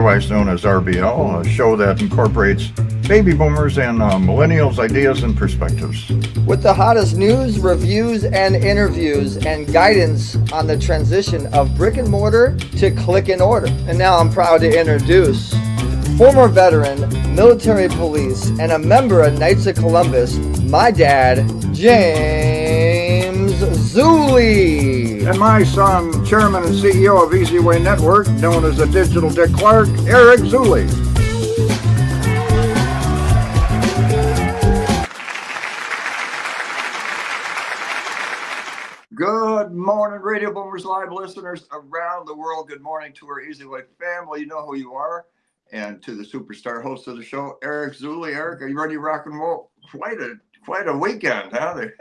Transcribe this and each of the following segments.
otherwise known as RBL, a show that incorporates baby boomers and millennials' ideas and perspectives. With the hottest news, reviews, and interviews, and guidance on the transition of brick and mortar to click and order. And now I'm proud to introduce former veteran, military police, and a member of Knights of Columbus, my dad, James Zuley. And my son, chairman and CEO of eZWay Network, known as the Digital Dick Clark, Eric Zuley. Good morning, Radio Boomers Live listeners around the world. Good morning to our eZWay family. You know who you are. And to the superstar host of the show, Eric Zuley. Eric, are you ready to rock and roll? Quite a weekend, huh? The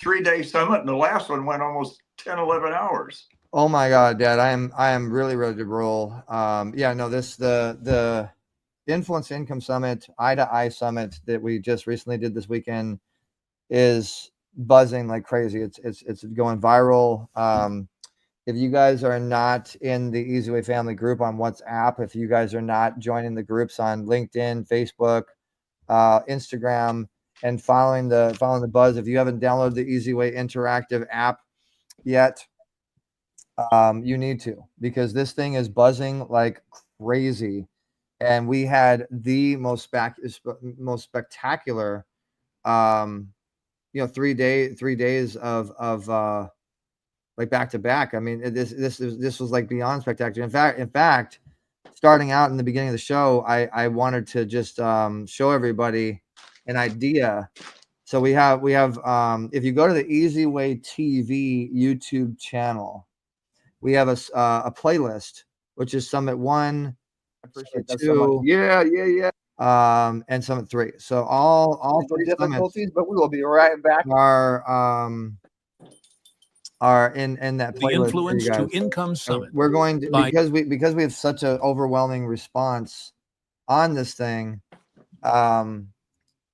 3-day summit, and the last one went almost 10, 11 hours. Oh my God, Dad, I am really ready to roll. The Influence Income Summit, Eye to Eye Summit that we just recently did this weekend is buzzing like crazy. It's going viral. If you guys are not in the eZWay family group on WhatsApp, if you guys are not joining the groups on LinkedIn, Facebook, Instagram, and following the buzz, if you haven't downloaded the eZWay interactive app yet, you need to, because this thing is buzzing like crazy. And we had the most spectacular 3 days of like back to back. I mean, this was like beyond spectacular. In fact, starting out in the beginning of the show, I wanted to just show everybody an idea. So we have if you go to the eZWayTV YouTube channel, we have a playlist, which is Summit 1, Summit 2, and Summit 3. So all three difficulties, but we will be right back. Are in that playlist. The Influence to Income Summit. We're going to, because we have such an overwhelming response on this thing.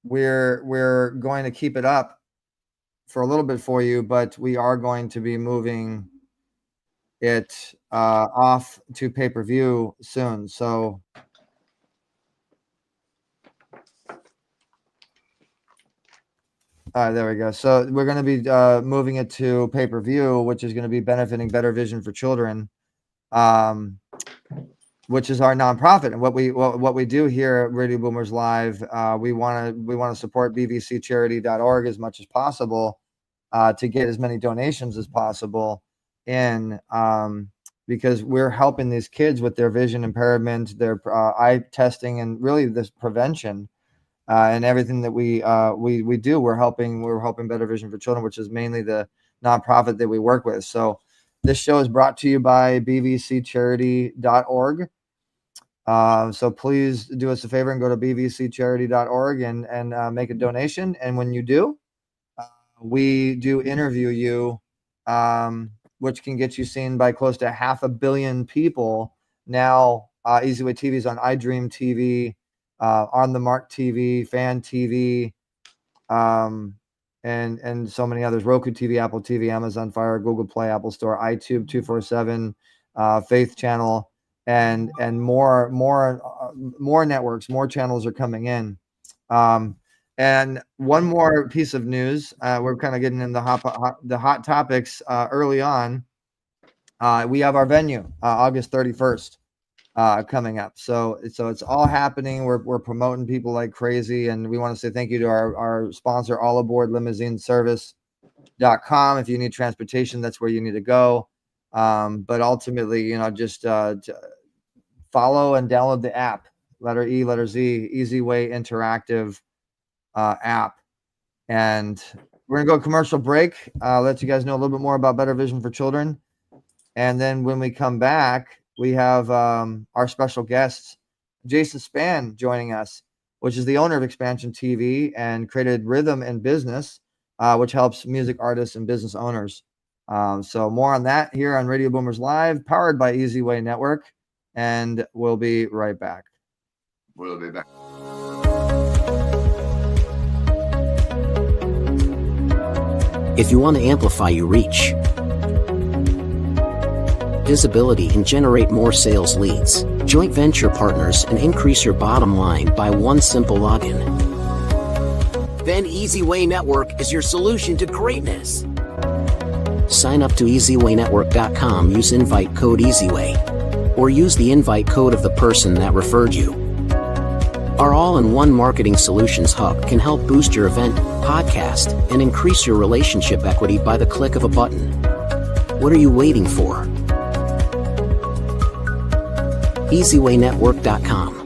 We're going to keep it up for a little bit for you, but we are going to be moving it off to pay-per-view soon. So there we go. So we're going to be moving it to pay-per-view, which is going to be benefiting Better Vision for Children, which is our nonprofit. And what we do here at Radio Boomers Live, we want to support bvccharity.org as much as possible to get as many donations as possible in, because we're helping these kids with their vision impairment, their eye testing, and really this prevention. And everything that we do, we're helping Better Vision for Children, which is mainly the nonprofit that we work with. So this show is brought to you by bvccharity.org. So please do us a favor and go to bvccharity.org and make a donation. And when you do, we do interview you, which can get you seen by close to 500 million people. Now, eZWay TV is on iDream TV, On the Mark TV, Fan TV, and so many others. Roku TV, Apple TV, Amazon Fire, Google Play, Apple Store, iTunes 247, Faith Channel, and more networks, more channels are coming in. And one more piece of news, we're kind of getting in the hot topics early on. We have our venue, August 31st. Coming up. So it's all happening. We're promoting people like crazy. And we want to say thank you to our sponsor, allaboardlimousineservice.com. If you need transportation, that's where you need to go. But ultimately, just follow and download the app, letter E, letter Z, eZWay Interactive app. And we're going to go commercial break. Let you guys know a little bit more about Better Vision for Children. And then when we come back, we have our special guest, Jason Spann, joining us, which is the owner of Expansion TV and created Rhythm in Business, which helps music artists and business owners. So more on that here on Radio Boomers Live, powered by eZWay Network. And we'll be right back. We'll be back. If you want to amplify your reach, visibility, and generate more sales leads, joint venture partners, and increase your bottom line by one simple login. Then eZWay Network is your solution to greatness. Sign up to eZWayNetwork.com, use invite code eZWay, or use the invite code of the person that referred you. Our all-in-one marketing solutions hub can help boost your event, podcast, and increase your relationship equity by the click of a button. What are you waiting for? eZWayNetwork.com.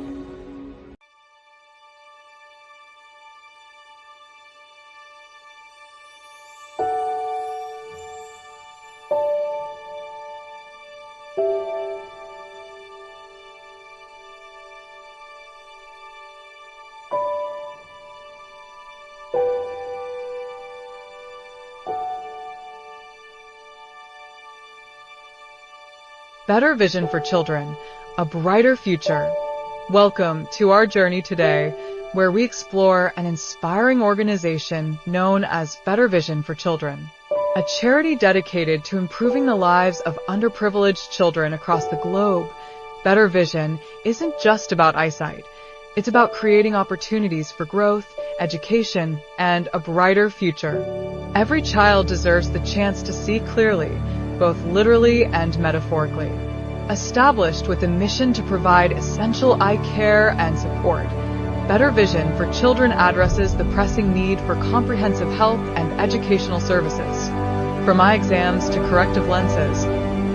Better vision for children, a brighter future. Welcome to our journey today, where we explore an inspiring organization known as Better Vision for Children, a charity dedicated to improving the lives of underprivileged children across the globe. Better Vision isn't just about eyesight. It's about creating opportunities for growth, education, and a brighter future. Every child deserves the chance to see clearly, both literally and metaphorically. Established with a mission to provide essential eye care and support, Better Vision for Children addresses the pressing need for comprehensive health and educational services. From eye exams to corrective lenses,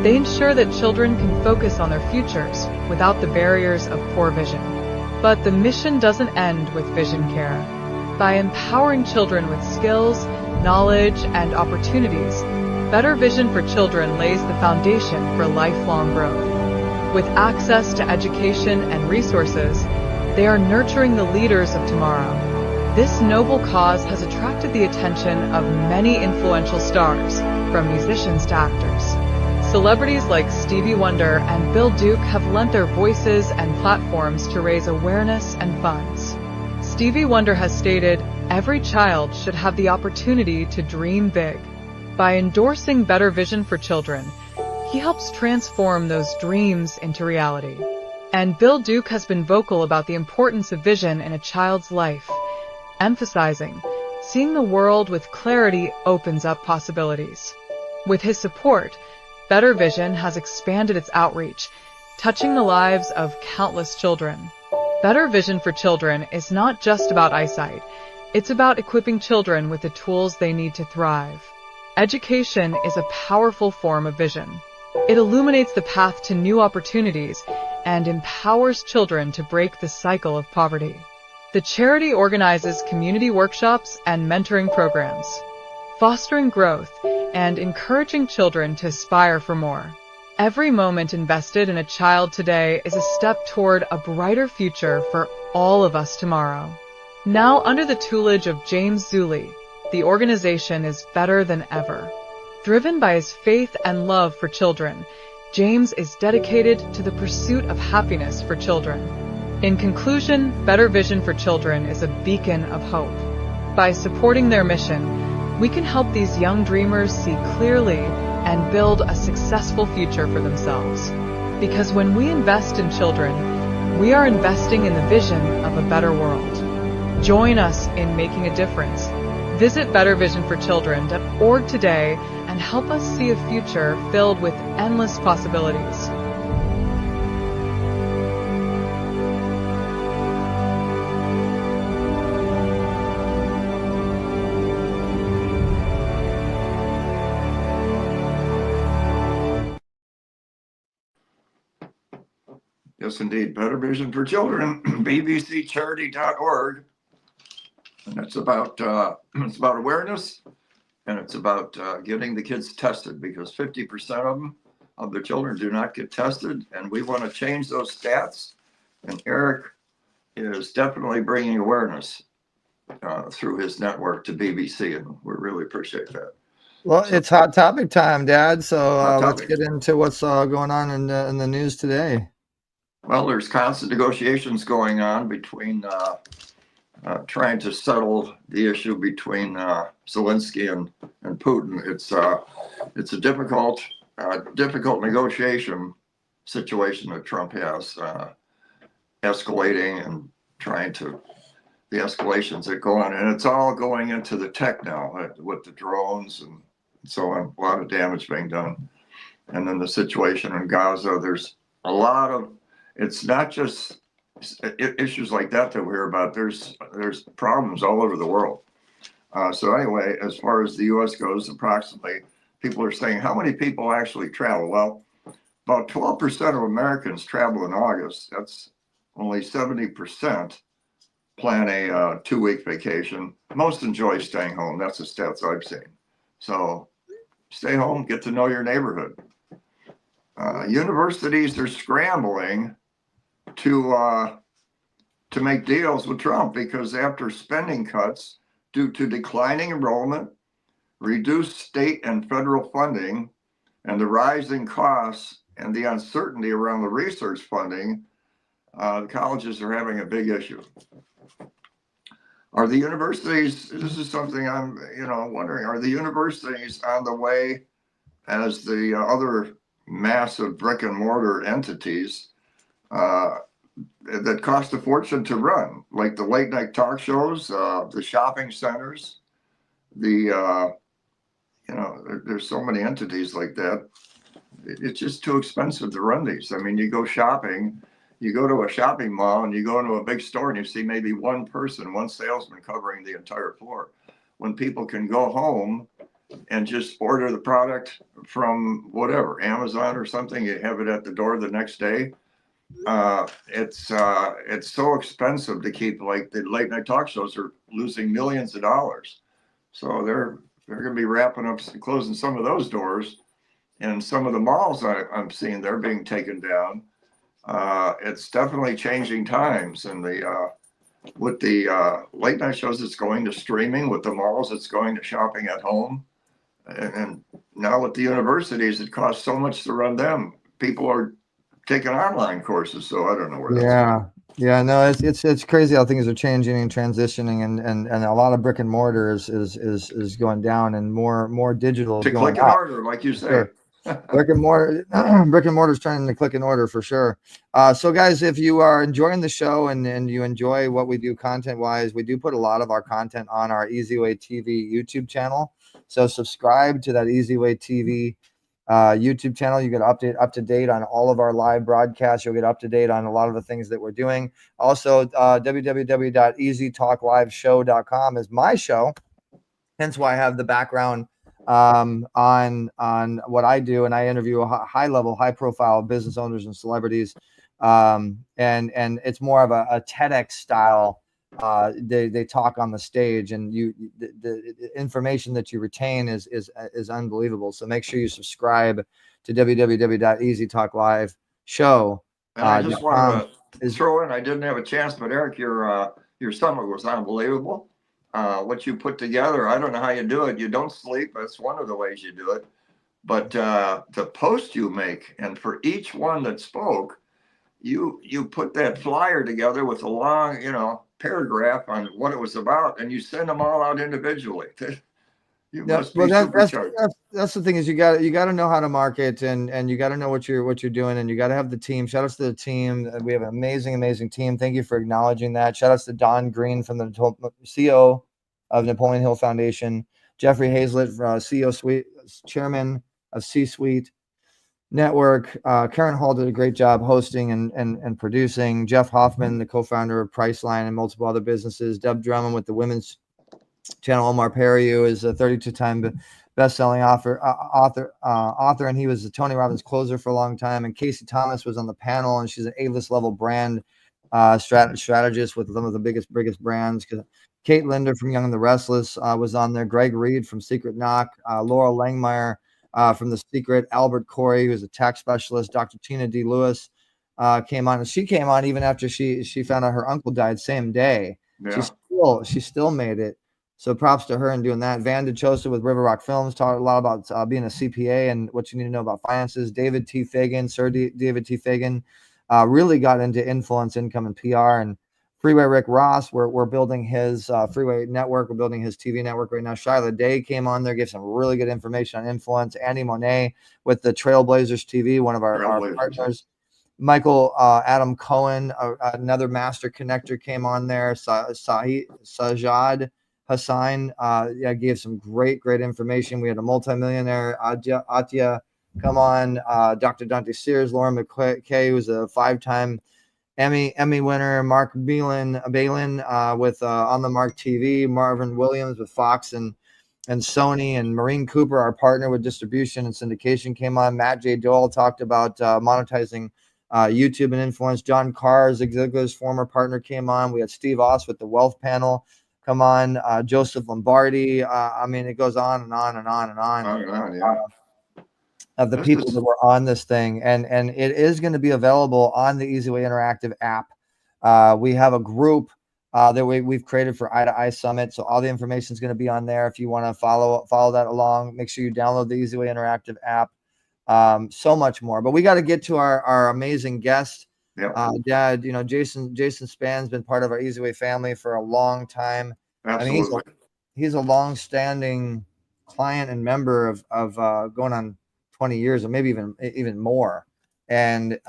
they ensure that children can focus on their futures without the barriers of poor vision. But the mission doesn't end with vision care. By empowering children with skills, knowledge, and opportunities, Better Vision for Children lays the foundation for lifelong growth. With access to education and resources, they are nurturing the leaders of tomorrow. This noble cause has attracted the attention of many influential stars, from musicians to actors. Celebrities like Stevie Wonder and Bill Duke have lent their voices and platforms to raise awareness and funds. Stevie Wonder has stated, "Every child should have the opportunity to dream big." By endorsing Better Vision for Children, he helps transform those dreams into reality. And Bill Duke has been vocal about the importance of vision in a child's life, emphasizing, seeing the world with clarity opens up possibilities. With his support, Better Vision has expanded its outreach, touching the lives of countless children. Better Vision for Children is not just about eyesight. It's about equipping children with the tools they need to thrive. Education is a powerful form of vision. It illuminates the path to new opportunities and empowers children to break the cycle of poverty. The charity organizes community workshops and mentoring programs, fostering growth and encouraging children to aspire for more. Every moment invested in a child today is a step toward a brighter future for all of us tomorrow. Now, under the tutelage of James Zuley, the organization is better than ever. Driven by his faith and love for children, James is dedicated to the pursuit of happiness for children. In conclusion, Better Vision for Children is a beacon of hope. By supporting their mission, we can help these young dreamers see clearly and build a successful future for themselves. Because when we invest in children, we are investing in the vision of a better world. Join us in making a difference. Visit bettervisionforchildren.org today and help us see a future filled with endless possibilities. Yes, indeed. Better Vision for Children, bbccharity.org. And it's about awareness, and it's about getting the kids tested, because 50% of them, of the children, do not get tested, and we want to change those stats. And Eric is definitely bringing awareness through his network to BBC, and we really appreciate that. Well, it's hot topic time, Dad. So let's topic. get into what's going on in the news today. Well, there's constant negotiations going on between trying to settle the issue between Zelensky and Putin. It's a difficult difficult negotiation situation that Trump has, escalating and trying to, the escalations that go on, and it's all going into the tech now with the drones and so on, a lot of damage being done. And then the situation in Gaza, there's a lot of, it's not just issues like that we hear about. There's problems all over the world. So anyway, as far as the U.S. goes, approximately, people are saying, how many people actually travel? Well, about 12% of Americans travel in August. That's only 70% plan a 2-week vacation. Most enjoy staying home. That's the stats I've seen. So stay home, get to know your neighborhood. Universities are scrambling to make deals with Trump because after spending cuts due to declining enrollment, reduced state and federal funding, and the rising costs and the uncertainty around the research funding, the colleges are having a big issue. Are the universities, this is something I'm wondering, are the universities on the way as the other massive brick and mortar entities that cost a fortune to run, like the late night talk shows, the shopping centers, there's so many entities like that. It's just too expensive to run these. I mean, you go shopping, you go to a shopping mall and you go into a big store and you see maybe one person, one salesman covering the entire floor. When people can go home and just order the product from whatever, Amazon or something, you have it at the door the next day. It's so expensive to keep, like the late night talk shows are losing millions of dollars. So they're going to be wrapping up, closing some of those doors, and some of the malls I'm seeing, they're being taken down. It's definitely changing times, and with the late night shows, it's going to streaming. With the malls, it's going to shopping at home, and now with the universities, it costs so much to run them. People are taking online courses, so I don't know where that's Yeah, no, it's crazy how things are changing and transitioning, and a lot of brick and mortar is going down, and more digital is to going click and up. order, like you say. Sure. Brick and mortar is turning to click and order for sure. So guys, if you are enjoying the show and you enjoy what we do content wise, we do put a lot of our content on our eZWayTV YouTube channel. So subscribe to that eZWayTV YouTube channel. You get up to date on all of our live broadcasts. You'll get up to date on a lot of the things that we're doing. Also, www.easytalkliveshow.com is my show. Hence why I have the background on what I do, and I interview high profile business owners and celebrities, and it's more of a TEDx style. They talk on the stage, and the information that you retain is unbelievable. So make sure you subscribe to www.easytalkliveshow. And I just wanted to throw in, I didn't have a chance, but Eric, your stomach was unbelievable. What you put together, I don't know how you do it. You don't sleep. That's one of the ways you do it. But the post you make, and for each one that spoke, you put that flyer together with a long, paragraph on what it was about, and you send them all out individually. You must be supercharged. That's the thing, is you got to know how to market, and you got to know what you're doing, and you got to have the team. Shout outs to the team. We have an amazing team. Thank you for acknowledging that. Shout outs to Don Green from the CEO of Napoleon Hill Foundation, Jeffrey Hazlett, CEO Chairman of C-Suite Network. Karen Hall did a great job hosting and producing. Jeff Hoffman, the co-founder of Priceline and multiple other businesses. Deb Drummond with the Women's Channel. Omar Periu is a 32-time best-selling author, and he was a Tony Robbins closer for a long time. And Casey Thomas was on the panel, and she's an A-list level brand strategist with some of the biggest brands. Kate Linder from Young and the Restless was on there. Greg Reed from Secret Knock. Laura Langmeyer from The Secret. Albert Corey, who's a tax specialist. Dr. Tina D. Lewis came on, and she came on even after she found out her uncle died same day. Yeah. She still made it. So props to her in doing that. Van DeChosa with River Rock Films taught a lot about being a CPA and what you need to know about finances. David T. Fagan, David T. Fagan, really got into influence, income, and PR. And Freeway Rick Ross, we're building his Freeway network. We're building his TV network right now. Shyla Day came on there, gave some really good information on influence. Andy Monet with the Trailblazers TV, one of our partners. Michael Adam Cohen, another master connector, came on there. Sajad Hassan gave some great information. We had a multimillionaire, Atya, come on. Dr. Dante Sears, Lauren McKay, who's a 5-time Emmy winner, Mark Balin with On the Mark TV, Marvin Williams with Fox and Sony, and Maureen Cooper, our partner with distribution and syndication, came on. Matt J. Dole talked about monetizing YouTube and influence. John Carr, Zig Ziglar's former partner, came on. We had Steve Oss with the Wealth Panel come on. Joseph Lombardi. I mean, it goes on and on and on and on. Yeah. Of the people that were on this thing, and it is going to be available on the eZWay Interactive app. We have a group that we've created for Eye to Eye Summit, so all the information is going to be on there. If you want to follow that along, make sure you download the eZWay Interactive app. So much more, but we got to get to our amazing guest. Dad, Jason Spann's been part of our eZWay family for a long time. Absolutely. I mean, he's a long-standing client and member of going on 20 years, or maybe even more. And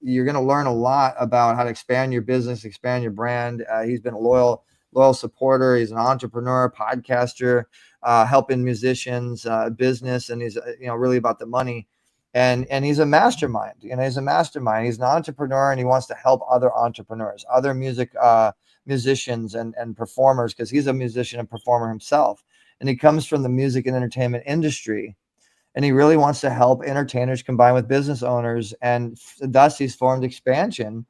you're going to learn a lot about how to expand your business, expand your brand. He's been a loyal supporter. He's an entrepreneur, podcaster, helping musicians, business, and he's really about the money. And he's a mastermind. He's a mastermind. He's an entrepreneur, and he wants to help other entrepreneurs, other musicians and performers, because he's a musician and performer himself. And he comes from the music and entertainment industry. And he really wants to help entertainers combine with business owners, and thus he's formed Expansion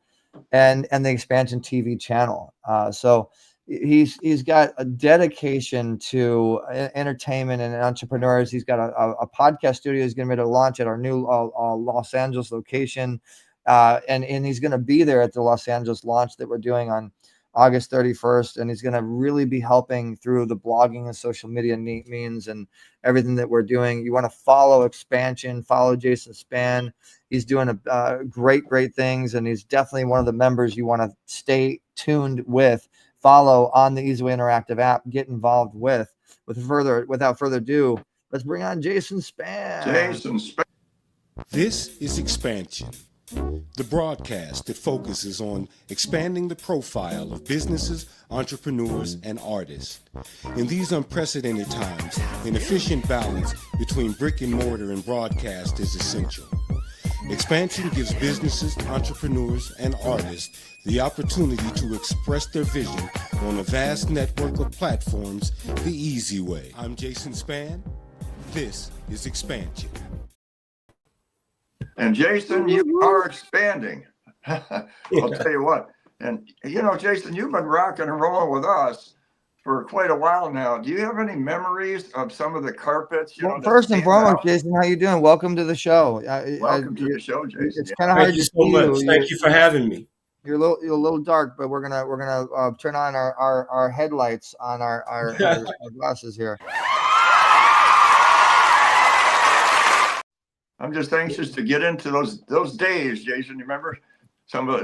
and the Expansion TV channel. So he's got a dedication to entertainment and entrepreneurs. He's got a podcast studio he's going to launch at our new Los Angeles location, and he's going to be there at the Los Angeles launch that we're doing on August 31st, and he's going to really be helping through the blogging and social media means and everything that we're doing. You want to follow Expansion, follow Jason Spann. He's doing great things, and he's definitely one of the members you want to stay tuned with. Follow on the eZWay Interactive app. Get involved with. Without further ado, let's bring on Jason Spann. This is Expansion, the broadcast that focuses on expanding the profile of businesses, entrepreneurs, and artists. In these unprecedented times, an efficient balance between brick and mortar and broadcast is essential. Expansion gives businesses, entrepreneurs, and artists the opportunity to express their vision on a vast network of platforms the easy way. I'm Jason Spann. This is Expansion. And Jason, you are expanding. I'll tell you what. And Jason, you've been rocking and rolling with us for quite a while now. Do you have any memories of some of the carpets? First and foremost, Jason, how you doing? Welcome to the show. Welcome to the show, Jason. It's kind of hard to see you. Thank you for having me. You're a little dark, but we're gonna turn on our headlights on our glasses here. I'm just anxious to get into those days, Jason. You remember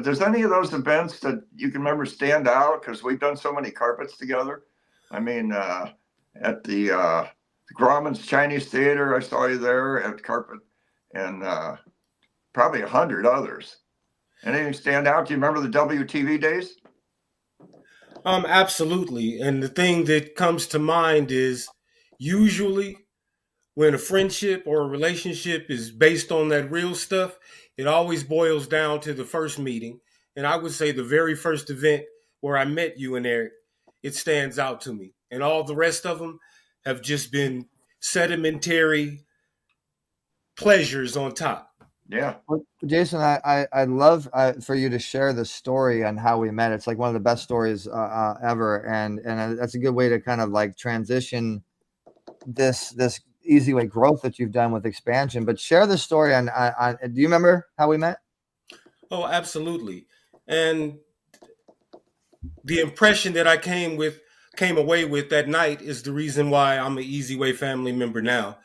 does any of those events that you can remember stand out? Because we've done so many carpets together. I mean, at the Grauman's Chinese Theater, I saw you there at carpet, and probably 100 others. Anything stand out? Do you remember the WTV days? Absolutely. And the thing that comes to mind is usually when a friendship or a relationship is based on that real stuff, it always boils down to the first meeting. And I would say the very first event where I met you and Eric, it stands out to me. And all the rest of them have just been sedimentary pleasures on top. Yeah. Well, Jason, I'd love for you to share the story on how we met. It's like one of the best stories ever. And that's a good way to kind of like transition this eZWay growth that you've done with Expansion. But share the story on do you remember how we met? Oh, absolutely. And the impression that I came away with that night is the reason why I'm an eZWay family member now.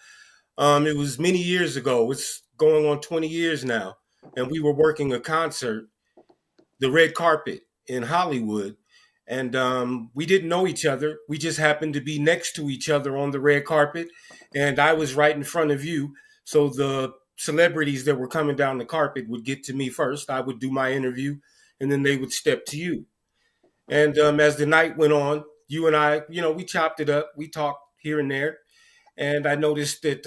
It was many years ago. It's going on 20 years now. And we were working a concert, the red carpet in Hollywood, and we didn't know each other. We just happened to be next to each other on the red carpet, and I was right in front of you. So the celebrities that were coming down the carpet would get to me first. I would do my interview, and then they would step to you. And as the night went on, you and I, we chopped it up. We talked here and there. And I noticed that,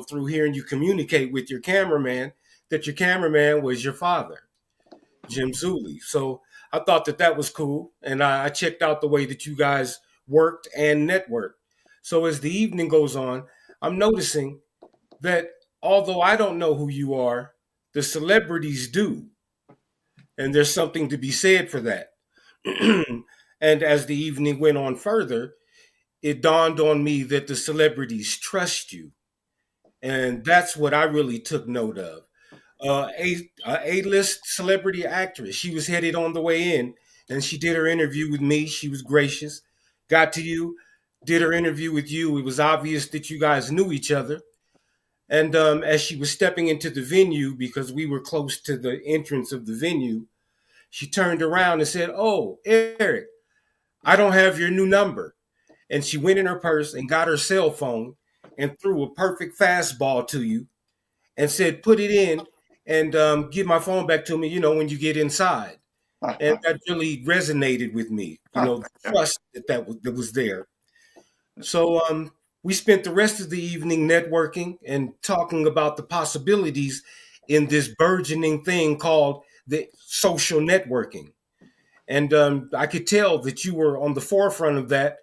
through hearing you communicate with your cameraman, that your cameraman was your father, Jim Zuley. So I thought that was cool. And I checked out the way that you guys worked and networked. So as the evening goes on, I'm noticing that although I don't know who you are, the celebrities do. And there's something to be said for that. And as the evening went on further, it dawned on me that the celebrities trust you. And that's what I really took note of. A-list celebrity actress, she was headed on the way in, and she did her interview with me. She was gracious. Got to you, did her interview with you. It was obvious that you guys knew each other. And as she was stepping into the venue, because we were close to the entrance of the venue, she turned around and said, "Oh, Eric, I don't have your new number." And she went in her purse and got her cell phone and threw a perfect fastball to you and said, "Put it in and give my phone back to me, when you get inside." And that really resonated with me, the trust that was there. So we spent the rest of the evening networking and talking about the possibilities in this burgeoning thing called the social networking. And I could tell that you were on the forefront of that.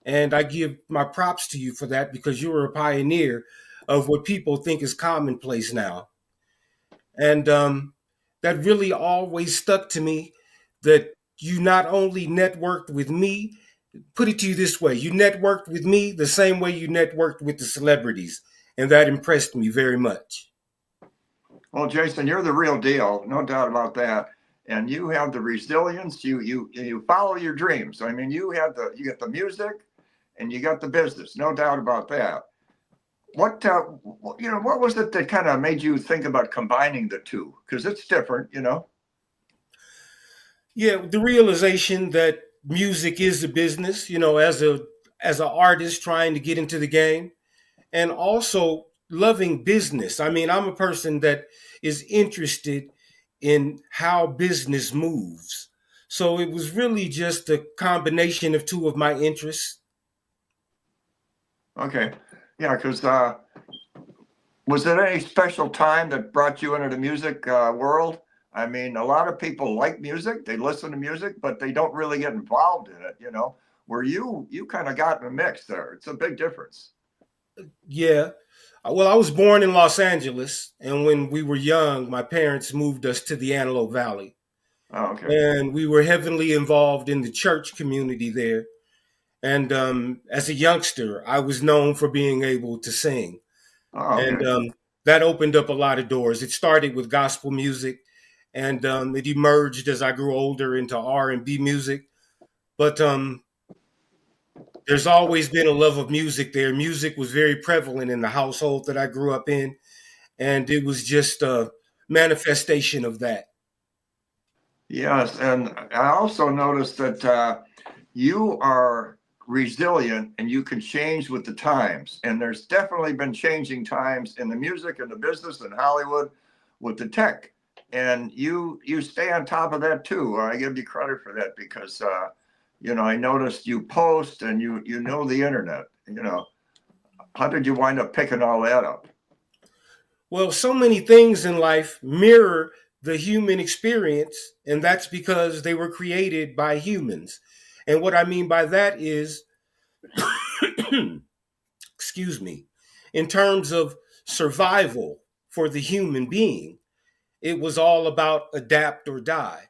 And I give my props to you for that, because you were a pioneer of what people think is commonplace now. And that really always stuck to me, that you not only networked with me, put it to you this way, you networked with me the same way you networked with the celebrities. And that impressed me very much. Well, Jason, you're the real deal, no doubt about that. And you have the resilience. You follow your dreams. I mean, you got the music, and you got the business, no doubt about that. What was it that kind of made you think about combining the two? Because it's different, Yeah, the realization that music is a business, as an artist trying to get into the game, and also loving business. I mean, I'm a person that is interested in how business moves. So it was really just a combination of two of my interests. Okay. Yeah, because was there any special time that brought you into the music world? I mean, a lot of people like music, they listen to music, but they don't really get involved in it, where you kind of got in the mix there. It's a big difference. Yeah. Well, I was born in Los Angeles, and when we were young, my parents moved us to the Antelope Valley. Oh, okay. And we were heavily involved in the church community there. And as a youngster, I was known for being able to sing. Oh, okay. And that opened up a lot of doors. It started with gospel music, and it emerged as I grew older into R&B music. But there's always been a love of music there. Music was very prevalent in the household that I grew up in, and it was just a manifestation of that. Yes, and I also noticed that you are resilient and you can change with the times. And there's definitely been changing times in the music and the business in Hollywood with the tech. And you stay on top of that too. I give you credit for that because, I noticed you post and you know the internet. How did you wind up picking all that up? Well, so many things in life mirror the human experience, and that's because they were created by humans. And what I mean by that is, excuse me, in terms of survival for the human being, it was all about adapt or die.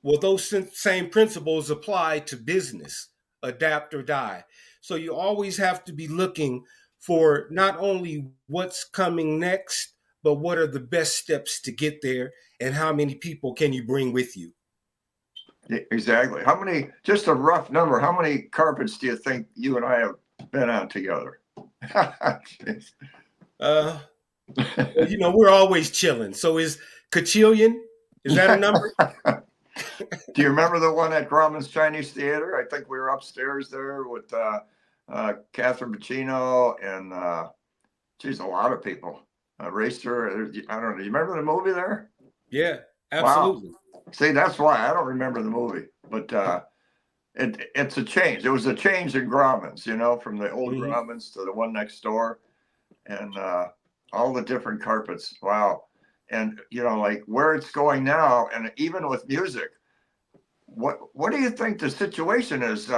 Well, those same principles apply to business, adapt or die. So you always have to be looking for not only what's coming next, but what are the best steps to get there, and how many people can you bring with you? Exactly. How many, just a rough number, how many carpets do you think you and I have been on together? We're always chilling. So is Cachillion, is that a number? Do you remember the one at Grauman's Chinese Theater? I think we were upstairs there with Catherine Bacino and geez, a lot of people. Racer, I don't know. Do you remember the movie there? Yeah, Wow. absolutely. See, that's why I don't remember the movie, but it's a change. It was a change in Grauman's, from the old Mhm. Grauman's to the one next door, and all the different carpets. Wow. And like where it's going now, and even with music, what do you think the situation is,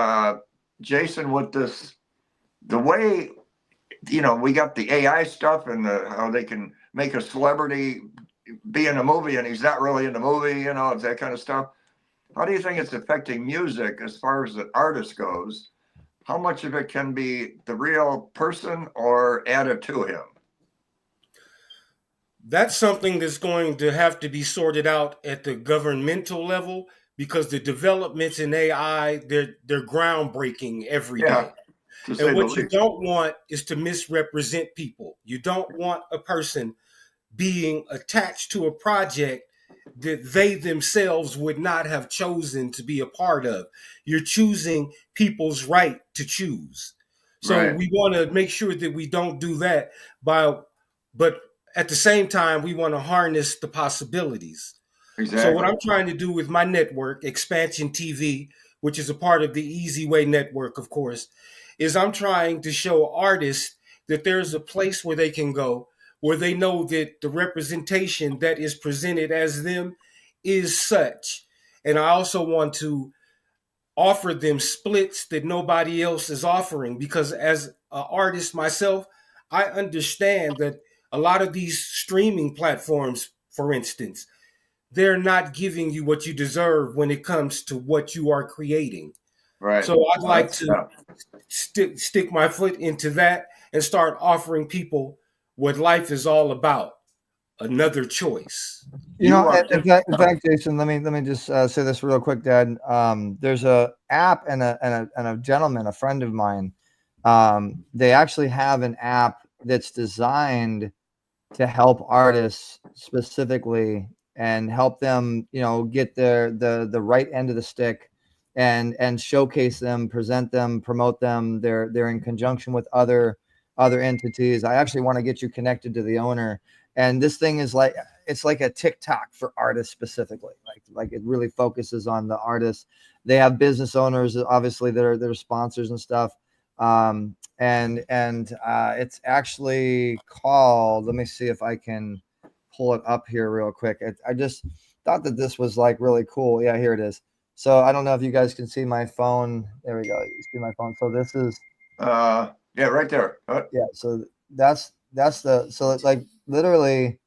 Jason, with this, the way, we got the AI stuff and how they can make a celebrity be in a movie and he's not really in the movie, it's that kind of stuff. How do you think it's affecting music as far as the artist goes? How much of it can be the real person or added to him? That's something that's going to have to be sorted out at the governmental level, because the developments in AI, they're groundbreaking every day. To say And the what you least. don't want is to misrepresent people. You don't want a person being attached to a project that they themselves would not have chosen to be a part of. You're choosing people's right to choose. So Right. we want to make sure that we don't do that but at the same time, we want to harness the possibilities. Exactly. So what I'm trying to do with my network, Expansion TV, which is a part of the eZWay network, of course, is I'm trying to show artists that there's a place where they can go, where they know that the representation that is presented as them is such. And I also want to offer them splits that nobody else is offering, because as an artist myself, I understand that a lot of these streaming platforms, for instance, they're not giving you what you deserve when it comes to what you are creating. Right. So I'd like to stick my foot into that and start offering people what life is all about, another choice. In fact, Jason, let me just say this real quick, Dad. There's a app and a gentleman, a friend of mine. They actually have an app that's designed to help artists specifically and help them, get the right end of the stick and showcase them, present them, promote them. They're in conjunction with other entities. I actually want to get you connected to the owner. And this thing is it's like a TikTok for artists specifically. Like it really focuses on the artists. They have business owners, obviously, that are sponsors and stuff. And it's actually called, let me see if I can pull it up here real quick. I just thought that this was like really cool. Yeah, here it is. So I don't know if you guys can see my phone. There we go. You see my phone. So this is yeah, right there. Yeah, so that's so it's like literally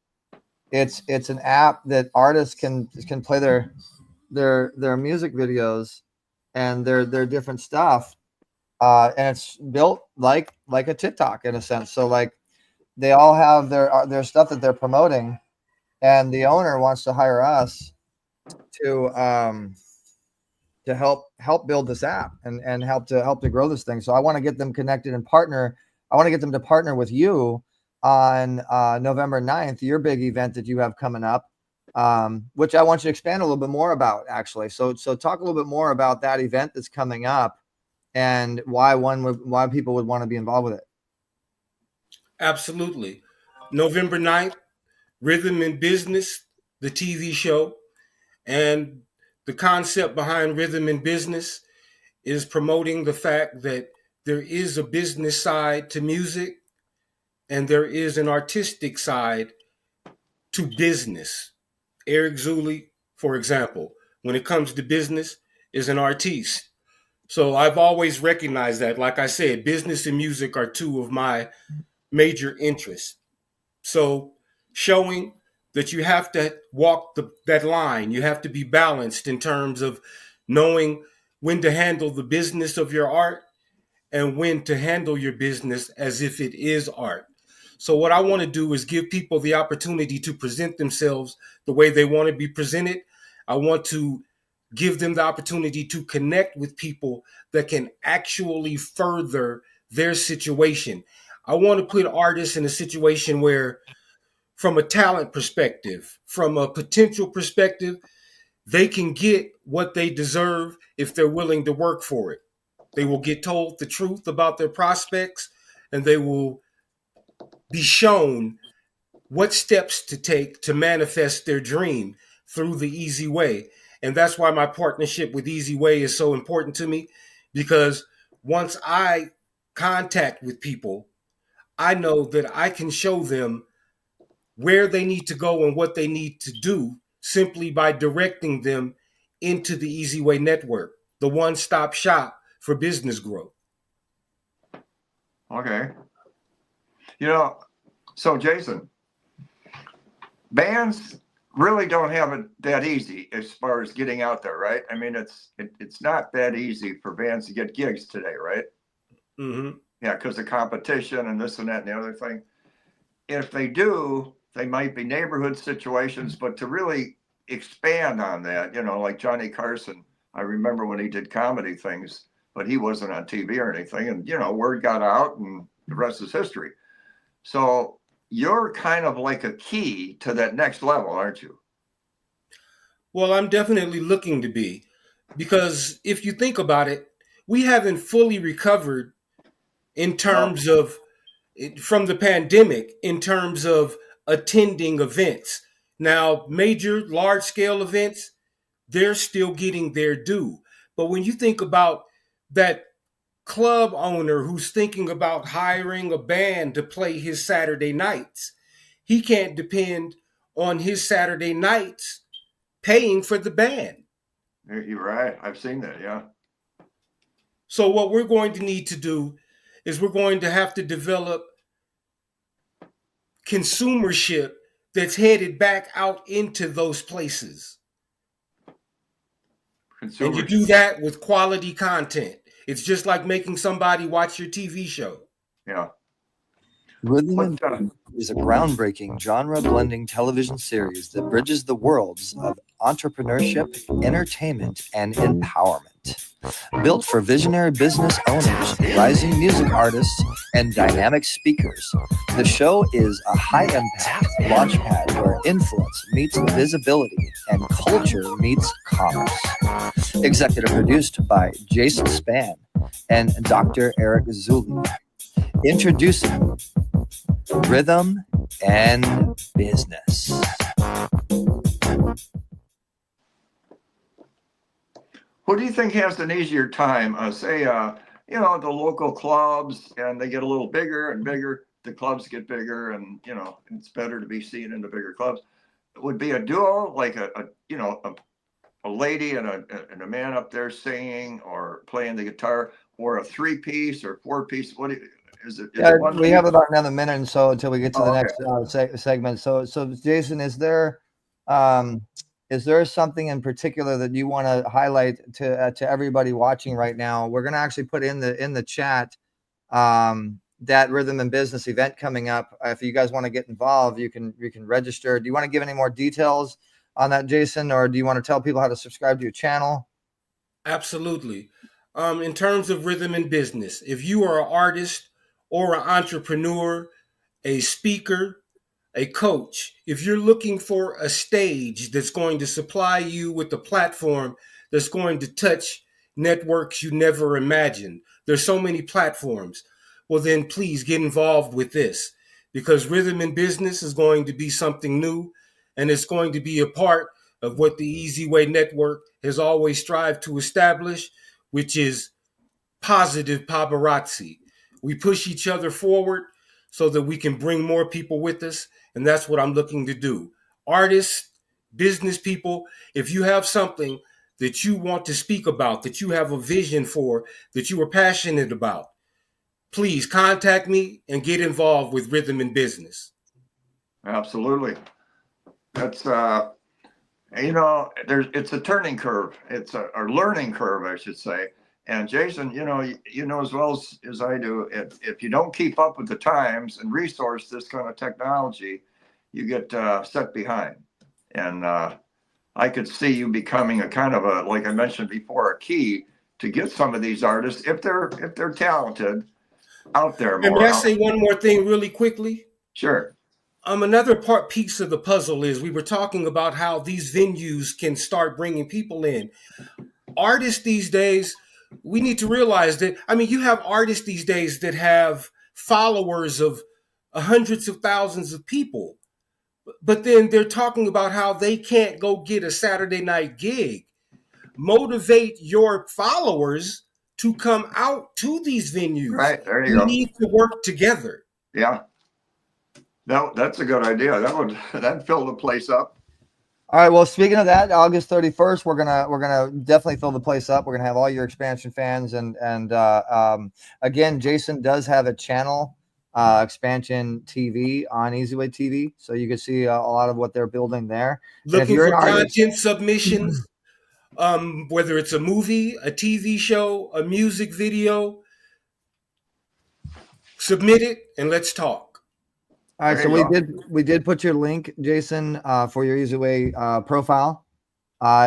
it's an app that artists can play their music videos and their different stuff. And it's built like a TikTok in a sense. So like they all have their stuff that they're promoting, and the owner wants to hire us to help build this app and help to grow this thing. So I want to get them connected and partner. I want to get them to partner with you on November 9th, your big event that you have coming up, which I want you to expand a little bit more about, actually. So talk a little bit more about that event that's coming up and why people would want to be involved with it. Absolutely. November 9th, Rhythm in Business, the TV show. And the concept behind Rhythm in Business is promoting the fact that there is a business side to music and there is an artistic side to business. Eric Zuley, for example, when it comes to business, is an artiste. So I've always recognized that. Like I said, business and music are two of my major interests. So showing that you have to walk that line, you have to be balanced in terms of knowing when to handle the business of your art and when to handle your business as if it is art. So what I want to do is give people the opportunity to present themselves the way they want to be presented. I want to give them the opportunity to connect with people that can actually further their situation. I want to put artists in a situation where, from a talent perspective, from a potential perspective, they can get what they deserve if they're willing to work for it. They will get told the truth about their prospects, and they will be shown what steps to take to manifest their dream through the easy way. And that's why my partnership with eZWay is so important to me, because once I contact with people, I know that I can show them where they need to go and what they need to do simply by directing them into the eZWay network, the one-stop shop for business growth. Okay. You know, so Jason, bands really don't have it that easy as far as getting out there, right? I mean, it's not that easy for bands to get gigs today, right? Mm-hmm. Yeah, because of competition and this and that and the other thing. If they do, they might be neighborhood situations, but to really expand on that, you know, like Johnny Carson, I remember when he did comedy things, but he wasn't on TV or anything. And, you know, word got out and the rest is history. So you're kind of like a key to that next level, aren't you? Well, I'm definitely looking to be, because if you think about it, we haven't fully recovered in terms of from the pandemic, in terms of attending events. Now, major, large scale events, they're still getting their due. But when you think about that club owner who's thinking about hiring a band to play his Saturday nights, he can't depend on his Saturday nights paying for the band. You're right. I've seen that. Yeah. So what we're going to need to do is we're going to have to develop consumership that's headed back out into those places. And you do that with quality content. It's just like making somebody watch your TV show. Yeah. Rhythm and Blues is a groundbreaking genre-blending television series that bridges the worlds of entrepreneurship, entertainment, and empowerment. Built for visionary business owners, rising music artists, and dynamic speakers, the show is a high-impact launchpad where influence meets visibility and culture meets commerce. Executive produced by Jason Spann and Dr. Eric Zuley. Introducing Rhythm and Business. Who do you think has an easier time? Say, you know, the local clubs, and they get a little bigger and bigger. The clubs get bigger, and you know, it's better to be seen in the bigger clubs. It would be a duo, like a lady and a man up there singing or playing the guitar, or a 3-piece or 4-piece. What do you? Is it we have about another minute and so until we get to the next segment. So Jason, is there something in particular that you want to highlight to everybody watching right now? We're going to actually put in the chat that Rhythm and Business event coming up. If you guys want to get involved, you can register. Do you want to give any more details on that, Jason, or do you want to tell people how to subscribe to your channel? Absolutely. In terms of Rhythm and Business, if you are an artist or an entrepreneur, a speaker, a coach, if you're looking for a stage that's going to supply you with a platform that's going to touch networks you never imagined, there's so many platforms, well then please get involved with this, because Rhythm and Business is going to be something new, and it's going to be a part of what the eZWay network has always strived to establish, which is positive paparazzi. We push each other forward so that we can bring more people with us. And that's what I'm looking to do. Artists, business people, if you have something that you want to speak about, that you have a vision for, that you are passionate about, please contact me and get involved with Rhythm and Business. Absolutely. That's, you know, it's a turning curve. It's a learning curve, I should say. And Jason, you know as well as I do, if you don't keep up with the times and resource this kind of technology, you get set behind. And I could see you becoming a kind of a, like I mentioned before, a key to get some of these artists, if they're talented, out there more. And may I say one more thing really quickly? Sure. Another piece of the puzzle is we were talking about how these venues can start bringing people in. Artists these days, we need to realize that, I mean, you have artists these days that have followers of hundreds of thousands of people, but then they're talking about how they can't go get a Saturday night gig. Motivate your followers to come out to these venues. Right, there you we go. need to work together. Yeah. No, that's a good idea. That'd fill the place up. All right. Well, speaking of that, August 31st, we're gonna definitely fill the place up. We're gonna have all your expansion fans, and again, Jason does have a channel, Expansion TV on eZWayTV, so you can see a lot of what they're building there. Looking for content submissions, whether it's a movie, a TV show, a music video, submit it and let's talk. All right, so we did put your link, Jason, for your eZWay profile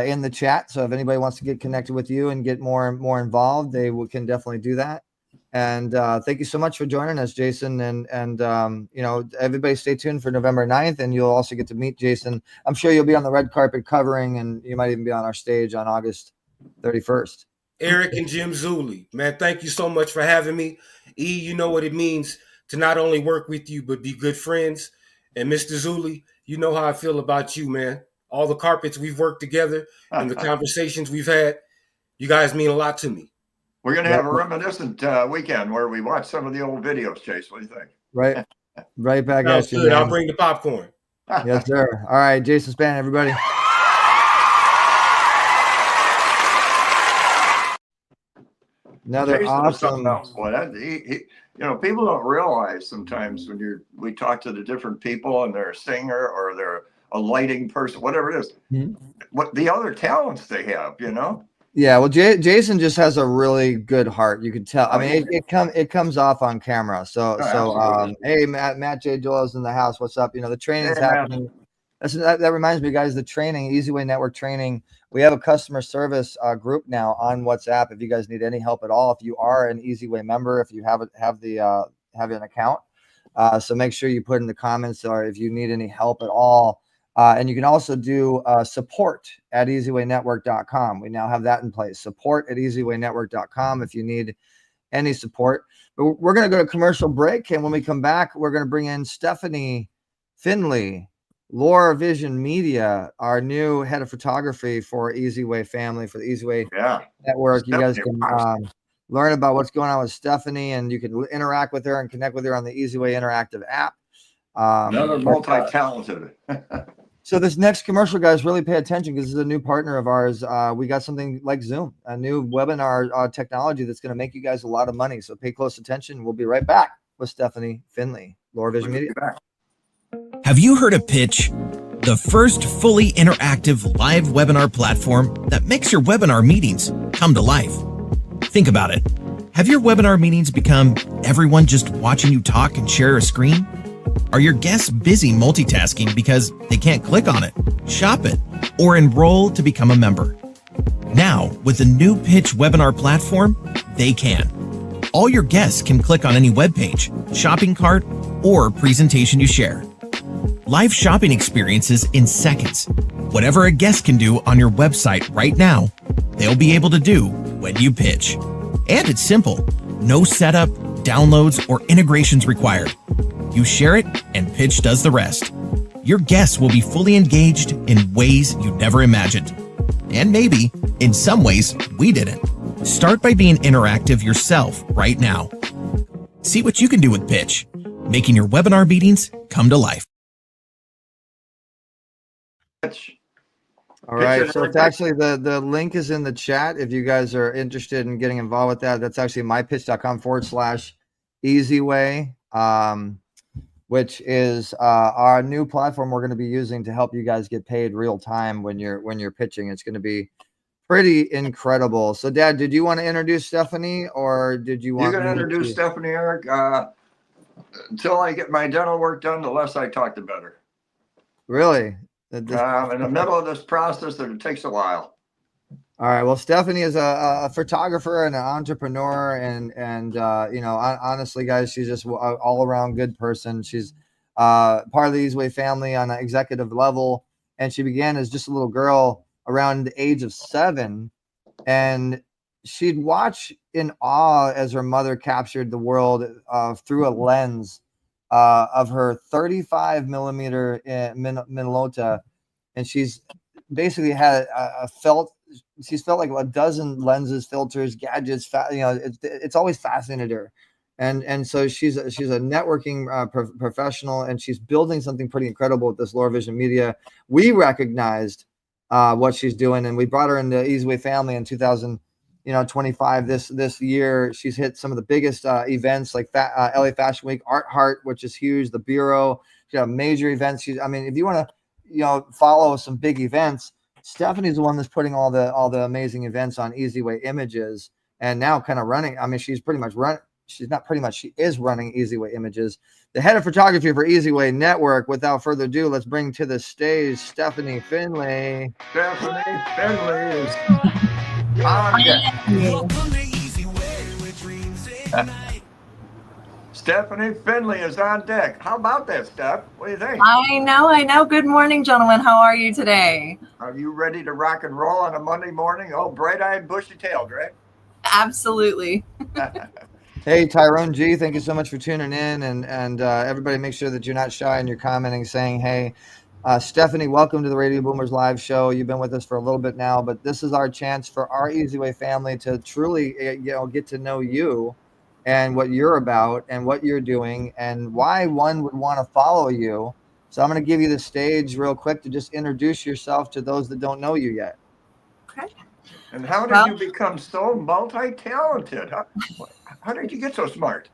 in the chat. So if anybody wants to get connected with you and get more involved, they can definitely do that. And thank you so much for joining us, Jason. And you know, everybody stay tuned for November 9th, and you'll also get to meet Jason. I'm sure you'll be on the red carpet covering, and you might even be on our stage on August 31st. Eric and Jim Zuley, man, thank you so much for having me. E, you know what it means to not only work with you, but be good friends. And Mr. Zuley, you know how I feel about you, man. All the carpets we've worked together and the conversations we've had, you guys mean a lot to me. We're going to have a reminiscent weekend where we watch some of the old videos, Chase. What do you think? Right back at you, good. man. I'll bring the popcorn. Yes, sir. All right, Jason Spann, everybody. Another awesome. Boy, you know, people don't realize sometimes when we talk to the different people and they're a singer or they're a lighting person, whatever it is, what the other talents they have, you know? Yeah, well, Jason just has a really good heart. You can tell. I mean, it comes off on camera. So hey, Matt J. Joel is in the house. What's up? You know, the training's happening. That reminds me, guys, the training, eZWay Network training. We have a customer service group now on WhatsApp. If you guys need any help at all, if you are an eZWay member, if you have an account, so make sure you put in the comments, or if you need any help at all. And you can also do support at eZWayNetwork.com. We now have that in place. Support at eZWayNetwork.com if you need any support. But we're going to go to commercial break, and when we come back, we're going to bring in Stephanie Findley, Lore Vision Media, our new head of photography for eZWay family, for the eZWay Network. You guys can learn about what's going on with Stephanie, and you can interact with her and connect with her on the eZWay Interactive app. Another multi-talented. So this next commercial, guys, really pay attention, because this is a new partner of ours. We got something like Zoom, a new webinar technology that's going to make you guys a lot of money. So pay close attention. We'll be right back with Stephanie Findley, Lore Vision Media. Have you heard of Pitch? The first fully interactive live webinar platform that makes your webinar meetings come to life. Think about it. Have your webinar meetings become everyone just watching you talk and share a screen? Are your guests busy multitasking because they can't click on it, shop it, or enroll to become a member? Now, with the new Pitch webinar platform, they can. All your guests can click on any web page, shopping cart, or presentation you share. Live shopping experiences in seconds. Whatever a guest can do on your website right now, they'll be able to do when you pitch. And it's simple. No setup, downloads, or integrations required. You share it, and Pitch does the rest. Your guests will be fully engaged in ways you never imagined. And maybe, in some ways, we didn't. Start by being interactive yourself right now. See what you can do with Pitch, making your webinar meetings come to life. All right, so it's actually the link is in the chat if you guys are interested in getting involved with that. That's actually mypitch.com/eZWay, which is our new platform we're going to be using to help you guys get paid real time when you're pitching. It's going to be pretty incredible. So, Dad, did you want to introduce Stephanie, or did you want? You're going to introduce Stephanie, Eric. Until I get my dental work done, the less I talk, the better. Really? In the middle of this process, and it takes a while. All right. Well, Stephanie is a photographer and an entrepreneur, and you know, honestly, guys, she's just an all around good person. She's part of the eZWay family on an executive level. And she began as just a little girl around the age of 7. And she'd watch in awe as her mother captured the world through a lens of her 35 millimeter Minolta. And she's basically had she's felt like a dozen lenses, filters, gadgets, it's always fascinated her. And so she's a networking professional, and she's building something pretty incredible with this Laura Vision Media. We recognized what she's doing, and we brought her into eZWay family in 2025. This year, she's hit some of the biggest events like LA Fashion Week, Art Heart, which is huge, the Bureau. She got major events. If you want to follow some big events, Stephanie's the one that's putting all the amazing events on eZWay Images, and now kind of running. She's pretty much she's not pretty much, she is running eZWay Images, the head of photography for eZWay Network. Without further ado, let's bring to the stage Stephanie Findley. Stephanie Findley is on deck. Stephanie Findley is on deck. How about that, Steph? What do you think? I know. Good morning, gentlemen. How are you today? Are you ready to rock and roll on a Monday morning? Oh, bright-eyed, bushy-tailed, right? Absolutely. Hey, Tyrone G, thank you so much for tuning in, and everybody, make sure that you're not shy and you're commenting, saying, hey, Stephanie, welcome to the Radio Boomers live show. You've been with us for a little bit now, but this is our chance for our eZWay family to truly, get to know you and what you're about and what you're doing and why one would want to follow you. So I'm going to give you the stage real quick to just introduce yourself to those that don't know you yet. Okay. And how did you become so multi-talented? How did you get so smart?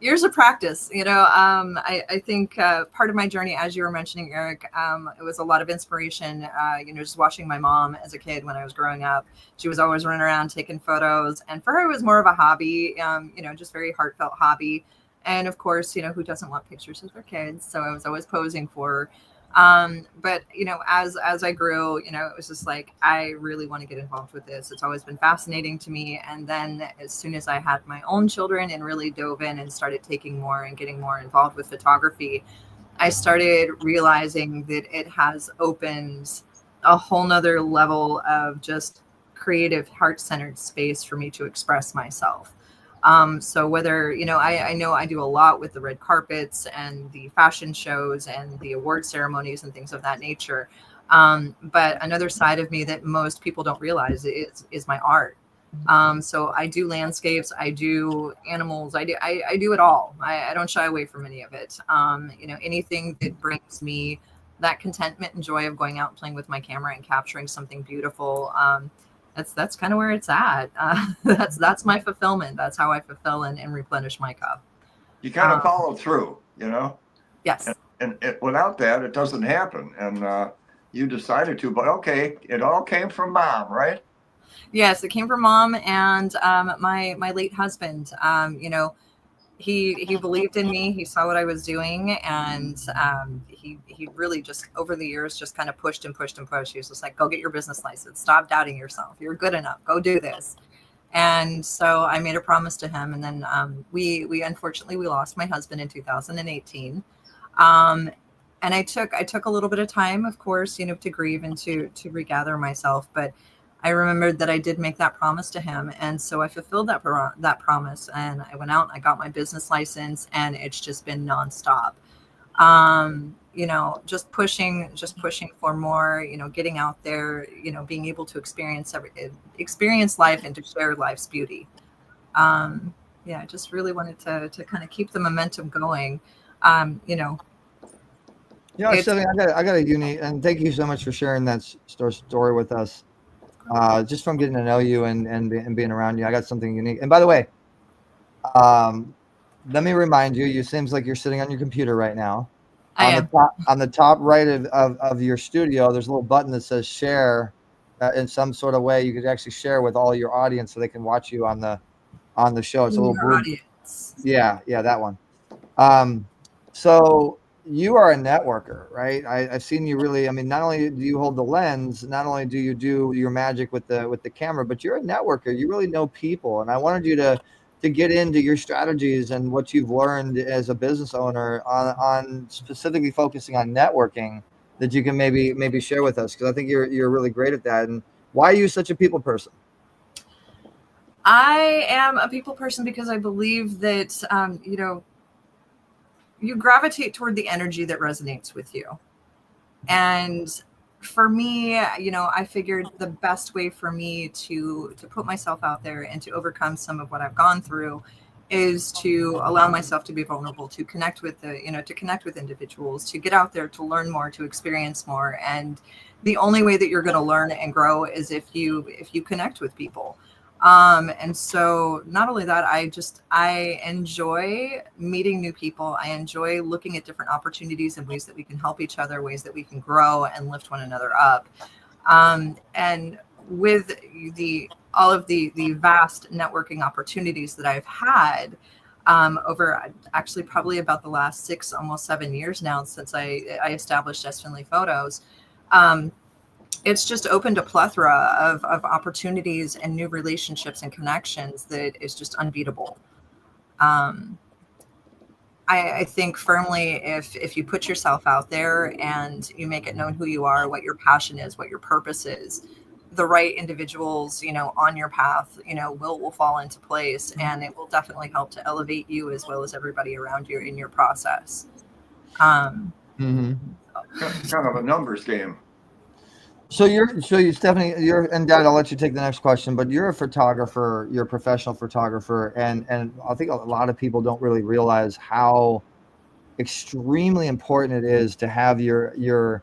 Years of practice. I think part of my journey, as you were mentioning, Eric, it was a lot of inspiration. Just watching my mom as a kid when I was growing up. She was always running around taking photos, and for her, it was more of a hobby. Just very heartfelt hobby. And of course, who doesn't want pictures of their kids? So I was always posing for her. But as I grew, it was just like, I really want to get involved with this. It's always been fascinating to me. And then as soon as I had my own children and really dove in and started taking more and getting more involved with photography, I started realizing that it has opened a whole nother level of just creative, heart-centered space for me to express myself. So whether, I know I do a lot with the red carpets and the fashion shows and the award ceremonies and things of that nature. But another side of me that most people don't realize is my art. So I do landscapes, I do animals, I do it all. I don't shy away from any of it. Anything that brings me that contentment and joy of going out and playing with my camera and capturing something beautiful. That's kind of where it's at. That's my fulfillment. That's how I fulfill and replenish my cup. You kind of follow through, Yes. And without that, it doesn't happen. And you decided to, but okay, it all came from mom, right? Yes, it came from mom and my late husband. He believed in me. He saw what I was doing, and he really just over the years just kind of pushed and pushed and pushed. He was just like, go get your business license. Stop doubting yourself. You're good enough. Go do this. And so I made a promise to him. And then we unfortunately lost my husband in 2018. And I took a little bit of time, of course, to grieve and to regather myself. But I remembered that I did make that promise to him. And so I fulfilled that promise, and I went out and I got my business license, and it's just been nonstop. Just pushing for more, getting out there, being able to experience life and to share life's beauty. I just really wanted to kind of keep the momentum going. Stephanie, I got a unique, and thank you so much for sharing that story with us. Just from getting to know you and being around you, I got something unique. And by the way, let me remind you, it seems like you're sitting on your computer right now. On the top right of your studio, there's a little button that says share in some sort of way. You could actually share with all your audience so they can watch you on the show. It's a little blue. Audience. Yeah, that one. So you are a networker, right? I've seen you really. Not only do you hold the lens, not only do you do your magic with the camera, but you're a networker. You really know people, and I wanted you to to get into your strategies and what you've learned as a business owner on specifically focusing on networking that you can maybe share with us? Because I think you're really great at that. And why are you such a people person? I am a people person because I believe that, you gravitate toward the energy that resonates with you. And for me, I figured the best way for me to put myself out there and to overcome some of what I've gone through is to allow myself to be vulnerable, to connect with individuals, to get out there, to learn more, to experience more. And the only way that you're going to learn and grow is if you connect with people. And so not only that, I enjoy meeting new people. I enjoy looking at different opportunities and ways that we can help each other, ways that we can grow and lift one another up. And with all of the vast networking opportunities that I've had, over actually probably about the last 6, almost 7 years now, since I established Findley Photos, it's just opened a plethora of opportunities and new relationships and connections that is just unbeatable. I think firmly if you put yourself out there and you make it known who you are, what your passion is, what your purpose is, the right individuals, on your path, will fall into place, and it will definitely help to elevate you as well as everybody around you in your process. Kind of a numbers game. So Stephanie, and Dad, I'll let you take the next question, but you're a photographer, you're a professional photographer. And I think a lot of people don't really realize how extremely important it is to have your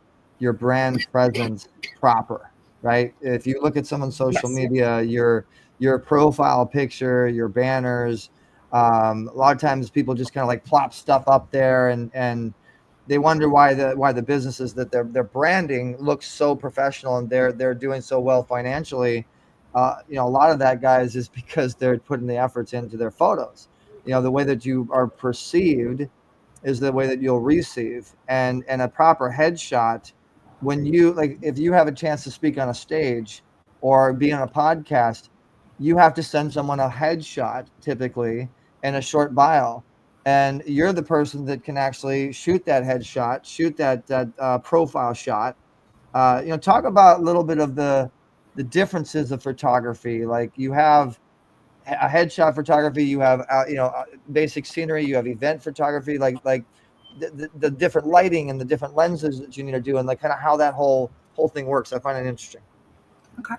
brand presence proper, right? If you look at someone's social media, your profile picture, your banners, a lot of times people just kind of like plop stuff up there and they wonder why the businesses that their branding looks so professional and they're doing so well financially. A lot of that, guys, is because they're putting the efforts into their photos. The way that you are perceived is the way that you'll receive, and a proper headshot. When if you have a chance to speak on a stage or be on a podcast, you have to send someone a headshot typically and a short bio. And you're the person that can actually shoot that headshot, shoot that profile shot. Talk about a little bit of the differences of photography. Like you have a headshot photography, you have basic scenery, you have event photography, like the different lighting and the different lenses that you need to do, and like kind of how that whole thing works. I find it interesting. Okay.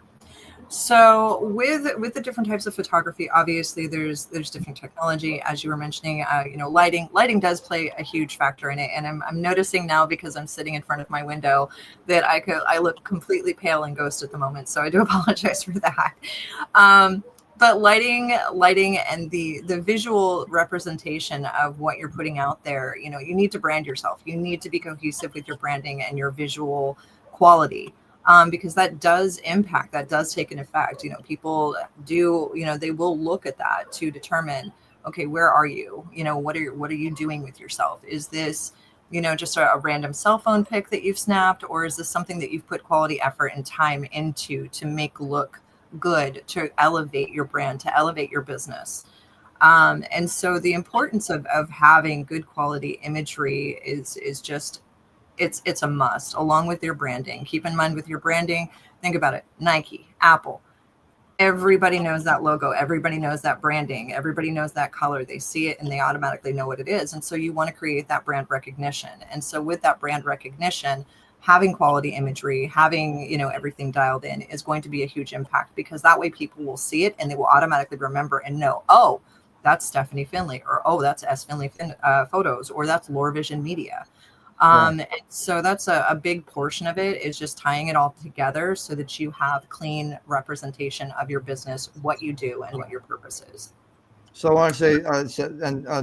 So with the different types of photography, obviously there's different technology, as you were mentioning. Lighting does play a huge factor in it, and I'm noticing now, because I'm sitting in front of my window, that I look completely pale and ghost at the moment. So I do apologize for that. But lighting and the visual representation of what you're putting out there, you need to brand yourself. You need to be cohesive with your branding and your visual quality. Because that does impact, that does take an effect. People do, they will look at that to determine, okay, where are you? What are you doing with yourself? Is this, just a random cell phone pic that you've snapped, or is this something that you've put quality effort and time into to make look good, to elevate your brand, to elevate your business? And so the importance of having good quality imagery is just, it's a must, along with your branding. Keep in mind with your branding, think about it, Nike, Apple, everybody knows that logo, everybody knows that branding, everybody knows that color. They see it and they automatically know what it is. And so you want to create that brand recognition. And so with that brand recognition, having quality imagery, having, everything dialed in is going to be a huge impact, because that way people will see it and they will automatically remember and know, oh, that's Stephanie Findley, or oh, that's Findley Photos, or that's Lore Vision Media. And so that's a big portion of it, is just tying it all together so that you have clean representation of your business, what you do and what your purpose is. So I want to say,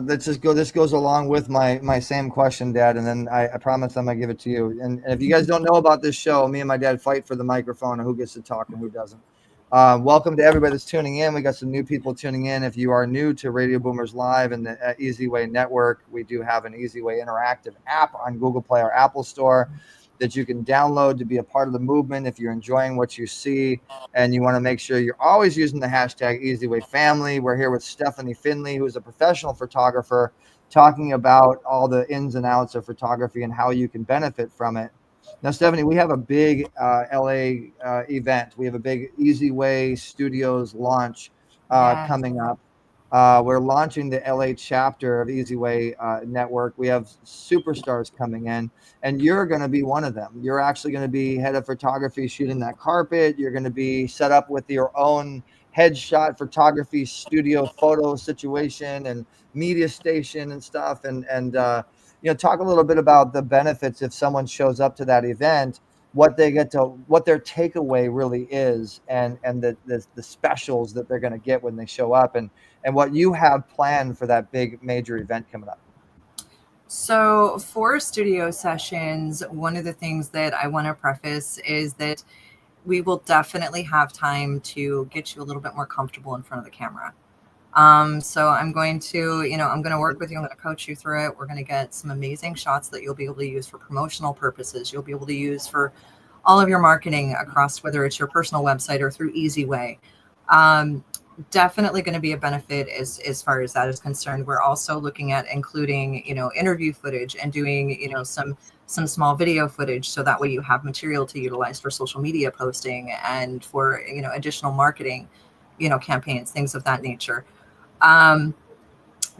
let's just go, this goes along with my same question, Dad, and then I promise I'm going to give it to you. And if you guys don't know about this show, me and my dad fight for the microphone and who gets to talk and who doesn't. Welcome to everybody that's tuning in. We got some new people tuning in. If you are new to Radio Boomers Live and the eZWay Network, we do have an eZWay interactive app on Google Play or Apple Store. that you can download to be a part of the movement if you're enjoying what you see. And you want to make sure you're always using the hashtag eZWayFamily. We're here with Stephanie Findley, who is a professional photographer, talking about all the ins and outs of photography and how you can benefit from it. Now, Stephanie, we have a big LA event. We have a big eZWay Studios launch coming up. We're launching the LA chapter of eZWay Network. We have superstars coming in, and you're going to be one of them. You're actually going to be head of photography, shooting that carpet. You're going to be set up with your own headshot photography studio photo situation and media station and stuff. And you know, talk a little bit about the benefits if someone shows up to that event, what they get to, what their takeaway really is, and the specials that they're going to get when they show up, and what you have planned for that big major event coming up. So for studio sessions, one of the things that I want to preface is that we will definitely have time to get you a little bit more comfortable in front of the camera. So I'm going to, I'm going to work with you. I'm going to coach you through it. We're going to get some amazing shots that you'll be able to use for promotional purposes. You'll be able to use for all of your marketing across, whether it's your personal website or through eZWay. Definitely going to be a benefit as far as that is concerned. We're also looking at including, interview footage and doing, some small video footage. So that way you have material to utilize for social media posting and for, additional marketing, campaigns, things of that nature. I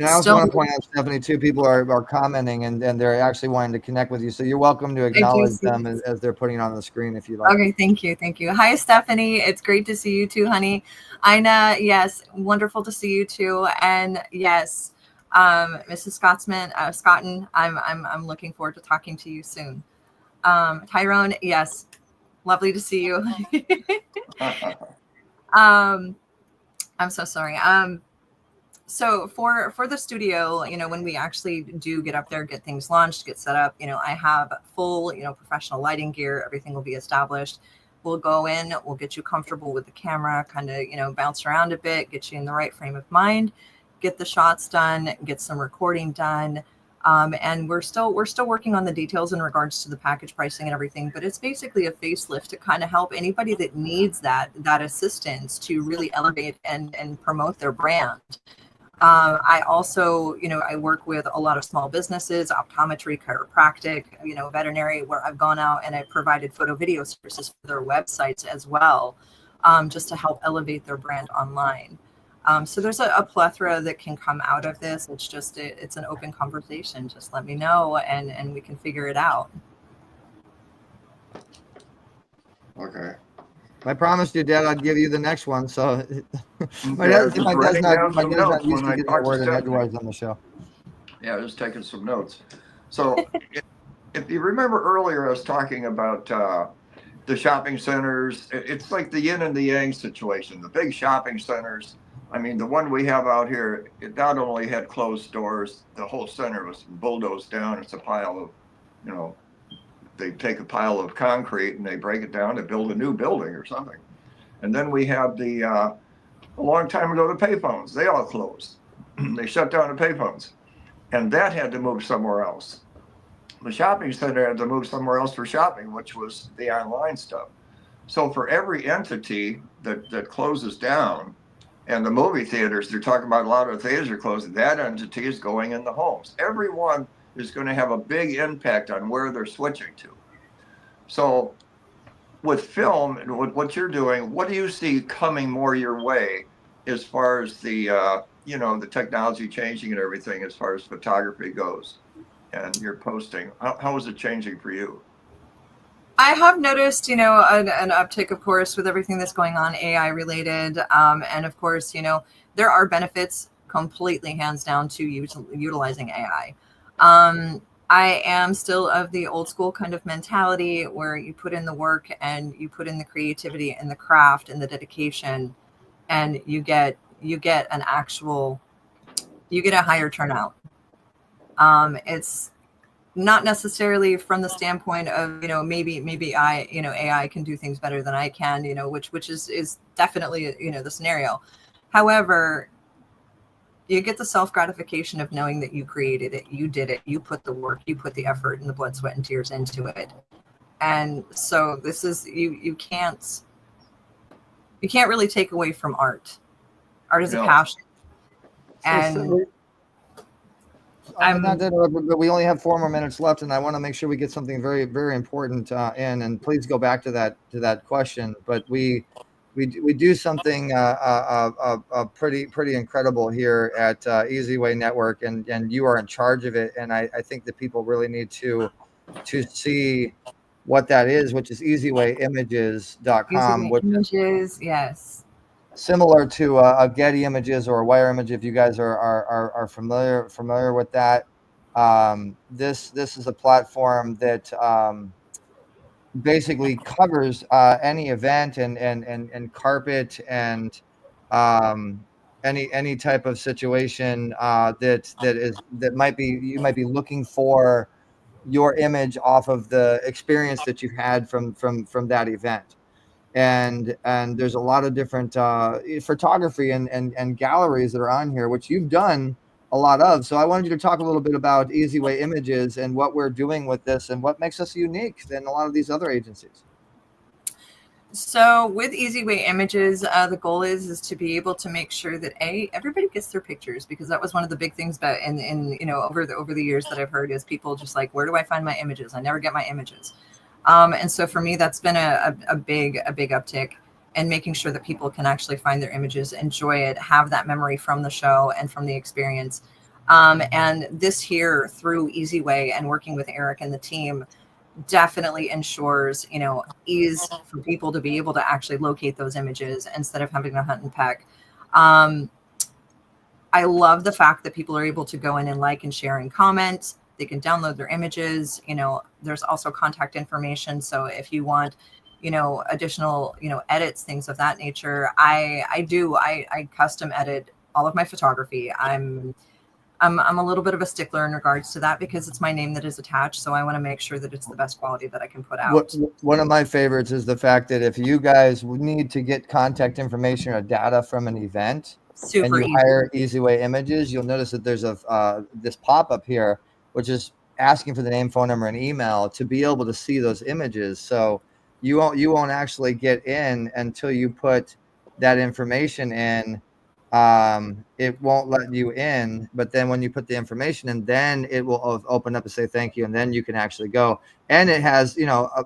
also want to point out, Stephanie, too, people are commenting and they're actually wanting to connect with you. So you're welcome to acknowledge them as they're putting it on the screen if you like. Okay, thank you. Thank you. Hi, Stephanie. It's great to see you too, honey. Ina, yes, wonderful to see you too. And yes, Mrs. Scotton, I'm looking forward to talking to you soon. Tyrone, yes, lovely to see you. I'm so sorry. So for the studio, when we actually do get up there, get things launched, get set up, I have full, professional lighting gear. Everything will be established. We'll go in, we'll get you comfortable with the camera, kind of, bounce around a bit, get you in the right frame of mind, get the shots done, get some recording done. And we're still working on the details in regards to the package pricing and everything, but it's basically a facelift to kind of help anybody that needs that assistance to really elevate and promote their brand. I also, I work with a lot of small businesses, optometry, chiropractic, veterinary, where I've gone out and I've provided photo video services for their websites as well, just to help elevate their brand online. So there's a plethora that can come out of this. It's just, it's an open conversation. Just let me know and we can figure it out. Okay. I promised you, Dad, I'd give you the next one. So my dad's not used to getting the word in edgewise on the show. Yeah, just taking some notes. So if you remember earlier, I was talking about the shopping centers. It's like the yin and the yang situation. The big shopping centers. I mean, the one we have out here, it not only had closed doors, the whole center was bulldozed down. It's a pile of, they take a pile of concrete and they break it down to build a new building or something. And then we have a long time ago, the payphones, they all closed. They shut down the payphones and that had to move somewhere else. The shopping center had to move somewhere else for shopping, which was the online stuff. So for every entity that closes down, and the movie theaters, they're talking about a lot of theaters are closing, that entity is going in the homes. Everyone is going to have a big impact on where they're switching to. So with film and what you're doing, what do you see coming more your way as far as the, the technology changing and everything as far as photography goes and your posting? How is it changing for you? I have noticed, an uptick, of course, with everything that's going on, AI related. And of course, there are benefits completely hands down to utilizing AI. I am still of the old school kind of mentality where you put in the work and you put in the creativity and the craft and the dedication and you get a higher turnout. It's not necessarily from the standpoint of, maybe AI can do things better than I can, which is definitely, the scenario. However, you get the self-gratification of knowing that you created it, you did it, you put the work, you put the effort and the blood, sweat, and tears into it. And so this is, you can't really take away from art. Art is a passion. And but we only have 4 more minutes left, and I want to make sure we get something very, very important in. And please go back to that question. But we do something pretty incredible here at eZWay Network, and you are in charge of it. And I think that people really need to see what that is, which is eZWayImages.com. Images, yes. Similar to a Getty Images or a Wire Image, if you guys are familiar with that. This is a platform that basically covers any event and carpet and any type of situation that might be, you might be looking for your image off of the experience that you had from that event. And there's a lot of different photography and galleries that are on here, which you've done a lot of. So I wanted you to talk a little bit about eZWay Images and what we're doing with this and what makes us unique than a lot of these other agencies. So with eZWay Images, the goal is to be able to make sure that everybody gets their pictures, because that was one of the big things about in over the years that I've heard is people just like, where do I find my images? I never get my images. And so for me, that's been a big uptick, and making sure that people can actually find their images, enjoy it, have that memory from the show and from the experience. And this here through eZWay and working with Eric and the team definitely ensures, ease for people to be able to actually locate those images instead of having to hunt and peck. I love the fact that people are able to go in and like and share and comment. They can download their images. There's also contact information. So if you want, additional, edits, things of that nature, I custom edit all of my photography. I'm a little bit of a stickler in regards to that, because it's my name that is attached. So I want to make sure that it's the best quality that I can put out. One of my favorites is the fact that if you guys need to get contact information or data from an event, and you hire eZWay Images, you'll notice that there's this pop-up here, which is asking for the name, phone number, and email to be able to see those images. So you won't actually get in until you put that information in. It won't let you in, but then when you put the information in, then it will open up and say thank you, and then you can actually go. And it has,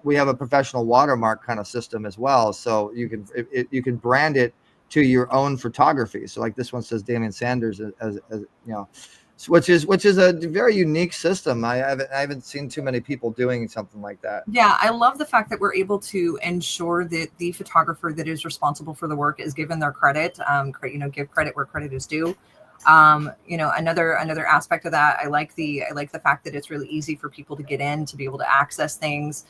we have a professional watermark kind of system as well, so you can brand it to your own photography. So like this one says Damian Sanders as which is a very unique system. I haven't seen too many people doing something like that. Yeah, I love the fact that we're able to ensure that the photographer that is responsible for the work is given their credit. Give credit where credit is due. Another aspect of that, I like the fact that it's really easy for people to get in, to be able to access things.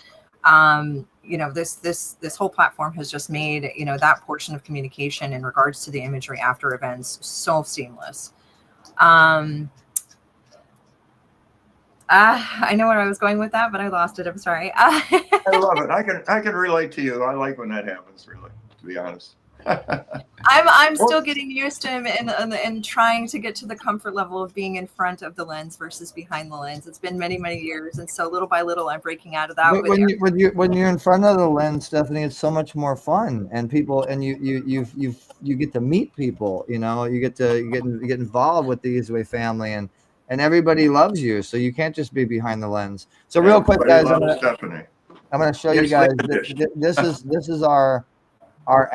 This whole platform has just made that portion of communication in regards to the imagery after events so seamless. I know where I was going with that, but I lost it. I'm sorry. I love it. I can relate to you. I like when that happens, really, to be honest. I'm still getting used to him and trying to get to the comfort level of being in front of the lens versus behind the lens. It's been many years, and so little by little I'm breaking out of that. When you're in front of the lens, Stephanie, it's so much more fun, and people, and you get to meet people. You get to get involved with the eZWay family, and everybody loves you, so you can't just be behind the lens. So real quick, guys, I'm going to show you guys. This is our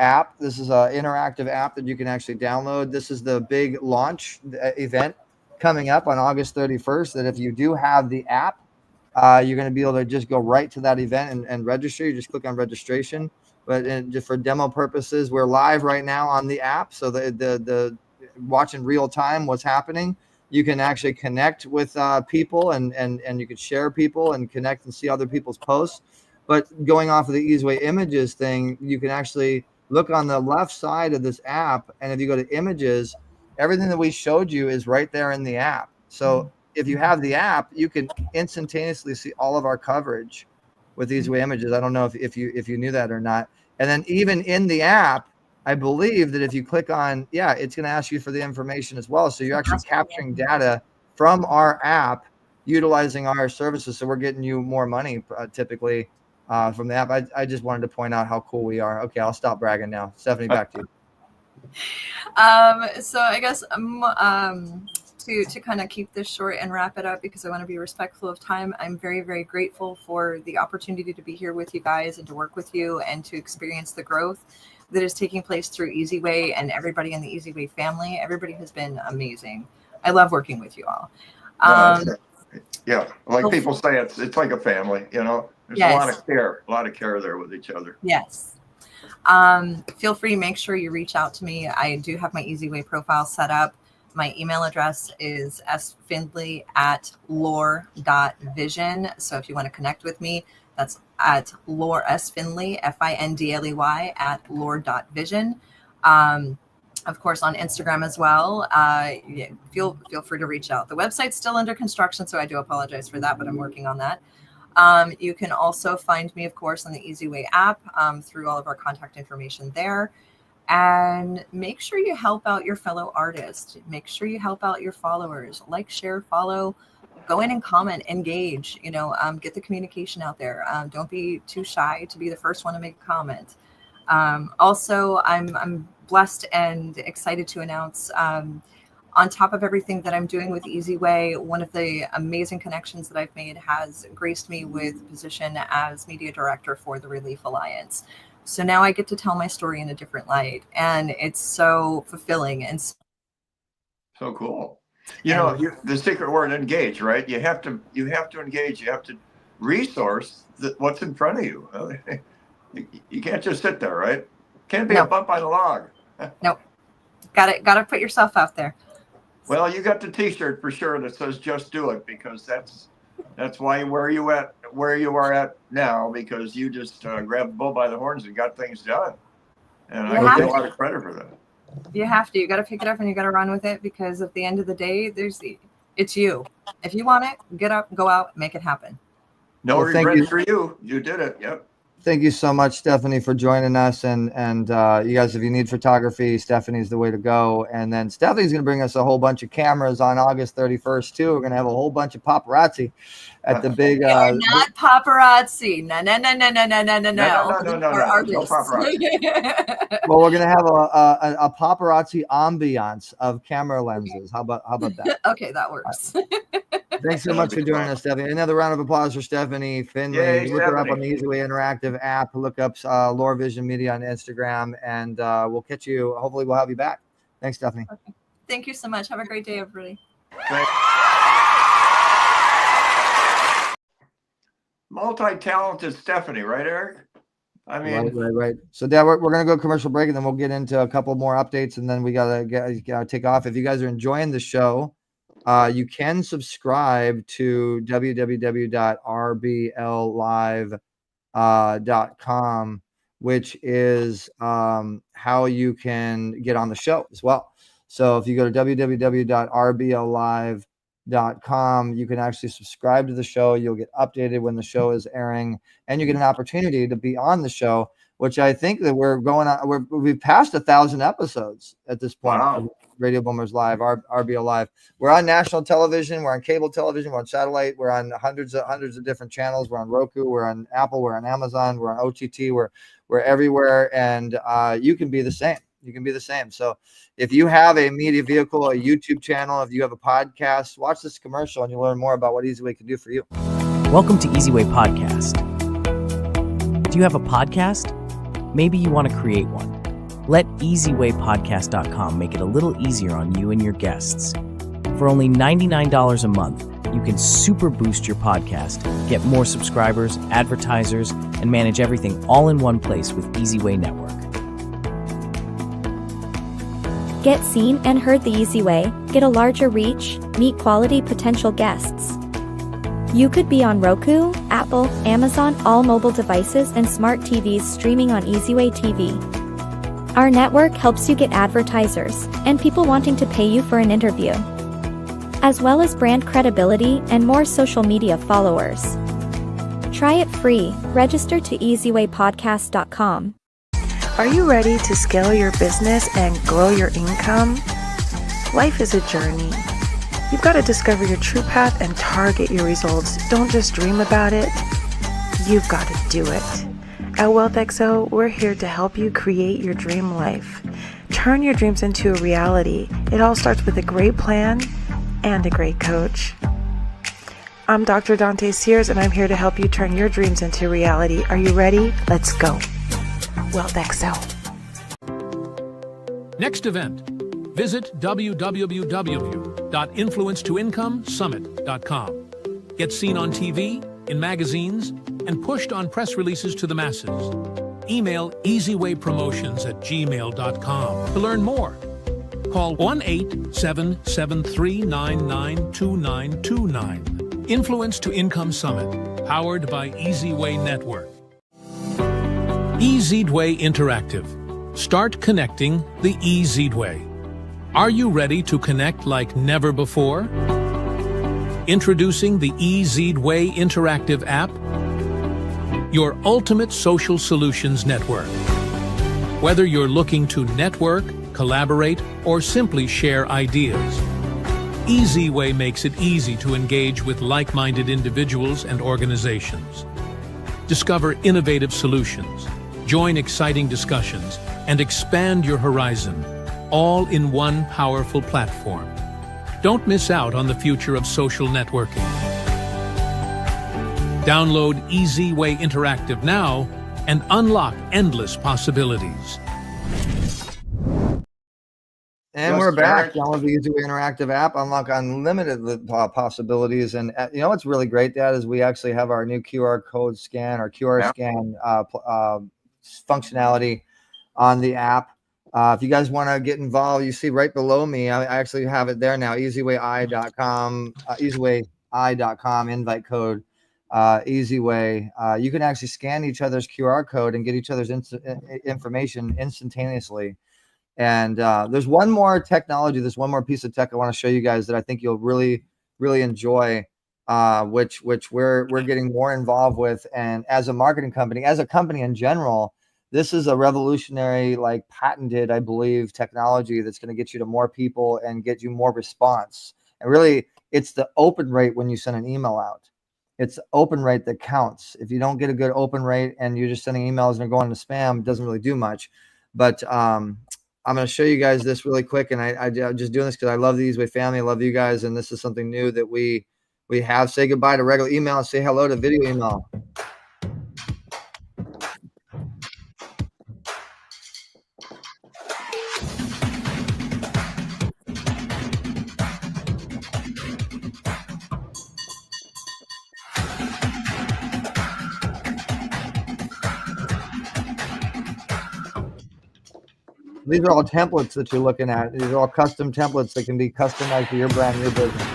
app. This is an interactive app that you can actually download. This is the big launch event coming up on August 31st. That if you do have the app, you're going to be able to just go right to that event and register. You just click on registration. But just for demo purposes, we're live right now on the app, so the watch in real time what's happening. You can actually connect with people and you can share people and connect and see other people's posts. But going off of the eZWay Images thing, you can actually look on the left side of this app. And if you go to images, everything that we showed you is right there in the app. So if you have the app, you can instantaneously see all of our coverage with eZWay Images. I don't know if you knew that or not. And then even in the app, I believe that if you click on, it's going to ask you for the information as well. So you're actually capturing data from our app, utilizing our services. So we're getting you more money typically from the app. I just wanted to point out how cool we are. Okay, I'll stop bragging now. Stephanie, back to you. So I guess to kind of keep this short and wrap it up, because I want to be respectful of time, I'm very, very grateful for the opportunity to be here with you guys and to work with you and to experience the growth that is taking place through eZWay and everybody in the eZWay family. Everybody has been amazing. I love working with you all. Yeah, like people say, it's like a family, you know. There's a lot of care there with each other. Yes. Feel free, make sure you reach out to me. I do have my eZWay profile set up. My email address is sfindley@lore.vision. So if you want to connect with me, that's at lore, sfindley, FINDLEY @lore.vision. Of course, on Instagram as well. Feel free to reach out. The website's still under construction, so I do apologize for that, but I'm working on that. You can also find me, of course, on the eZWay app through all of our contact information there. And make sure you help out your fellow artists. Make sure you help out your followers. Like, share, follow, go in and comment, engage, get the communication out there. Don't be too shy to be the first one to make a comment. Also, I'm blessed and excited to announce, on top of everything that I'm doing with eZWay, one of the amazing connections that I've made has graced me with the position as media director for the Relief Alliance. So now I get to tell my story in a different light, and it's so fulfilling and so cool. The secret word, engage, right? You have to engage. You have to resource what's in front of you. You can't just sit there, right? Can't be a bump on the log. Nope. Got to put yourself out there. Well, you got the T-shirt for sure that says "Just Do It," because that's why where you are at now, because you just grabbed the bull by the horns and got things done, and I give you a lot of credit for that. You have to. You got to pick it up and you got to run with it, because at the end of the day, it's you. If you want it, get up, go out, make it happen. No regrets for you. You did it. Yep. Thank you so much, Stephanie, for joining us. And you guys, if you need photography, Stephanie's the way to go. And then Stephanie's going to bring us a whole bunch of cameras on August 31st, too. We're going to have a whole bunch of paparazzi at the big... not paparazzi. No. No paparazzi. Well, we're going to have a paparazzi ambiance of camera lenses. How about that? Okay, that works. Thanks so much for joining us, Stephanie. Another round of applause for Stephanie Findley. Yay, look her up on the eZWay Interactive app. Look up Lore Vision Media on Instagram, and we'll catch you. Hopefully, we'll have you back. Thanks, Stephanie. Okay. Thank you so much. Have a great day, everybody. Multi-talented Stephanie, right, Eric? I mean, right. So, Dad, we're going to go commercial break, and then we'll get into a couple more updates, and then we gotta take off. If you guys are enjoying the show, you can subscribe to www.rbllive.com, which is how you can get on the show as well. So if you go to www.rbllive.com, you can actually subscribe to the show. You'll get updated when the show is airing, and you get an opportunity to be on the show, which I think that we've passed 1,000 episodes at this point. Wow. Radio Boomers Live, RBL Live. We're on national television. We're on cable television. We're on satellite. We're on hundreds of different channels. We're on Roku. We're on Apple. We're on Amazon. We're on OTT. We're everywhere, and you can be the same. You can be the same. So if you have a media vehicle, a YouTube channel, if you have a podcast, watch this commercial and you'll learn more about what eZWay can do for you. Welcome to eZWay Podcast. Do you have a podcast? Maybe you want to create one. Let eZWayPodcast.com make it a little easier on you and your guests. For only $99 a month, you can super boost your podcast, get more subscribers, advertisers, and manage everything all in one place with eZWay Network. Get seen and heard the easy way, get a larger reach, meet quality potential guests. You could be on Roku, Apple, Amazon, all mobile devices and smart TVs streaming on eZWayTV. Our network helps you get advertisers and people wanting to pay you for an interview, as well as brand credibility and more social media followers. Try it free. Register to eZWayPodcast.com. Are you ready to scale your business and grow your income? Life is a journey. You've got to discover your true path and target your results. Don't just dream about it. you've got to do it. At WealthXO, we're here to help you create your dream life. Turn your dreams into a reality. It all starts with a great plan and a great coach. I'm Dr. Dante Sears, and I'm here to help you turn your dreams into reality. Are you ready? Let's go. WealthXO. Next event. Visit www.influencetoincomesummit.com. Get seen on TV, in magazines, and pushed on press releases to the masses. Email eZWayPromotions@gmail.com to learn more. Call 1-877-399-2929. Influence to Income Summit, powered by eZWay Network. eZWay Interactive. Start connecting the eZWay. Are you ready to connect like never before? Introducing the eZWay Interactive app, your ultimate social solutions network. Whether you're looking to network, collaborate, or simply share ideas, eZWay makes it easy to engage with like-minded individuals and organizations. Discover innovative solutions, join exciting discussions, and expand your horizon, all in one powerful platform. Don't miss out on the future of social networking. Download eZWay Interactive now and unlock endless possibilities. And Yes, we're back. Eric. Download the eZWay Interactive app, unlock unlimited possibilities. And you know what's really great, Dad, is we actually have our new QR code scan or QR scan functionality on the app. If you guys want to get involved, you see right below me, I actually have it there now, eZWayI.com, eZWayI.com, invite code, eZWay. You can actually scan each other's QR code and get each other's information instantaneously. And there's one more technology, there's one more piece of tech I want to show you guys that I think you'll really, really enjoy, which we're getting more involved with. And as a marketing company, as a company in general, this is a revolutionary, like patented, I believe, technology that's going to get you to more people and get you more response. And really, it's the open rate when you send an email out. It's the open rate that counts. If you don't get a good open rate and you're just sending emails and they're going to spam, it doesn't really do much. But I'm going to show you guys this really quick. And I'm just doing this because I love the eZWay family. I love you guys. And this is something new that we have. Say goodbye to regular email and say hello to video email. These are all templates that you're looking at. These are all custom templates that can be customized for your brand, your business.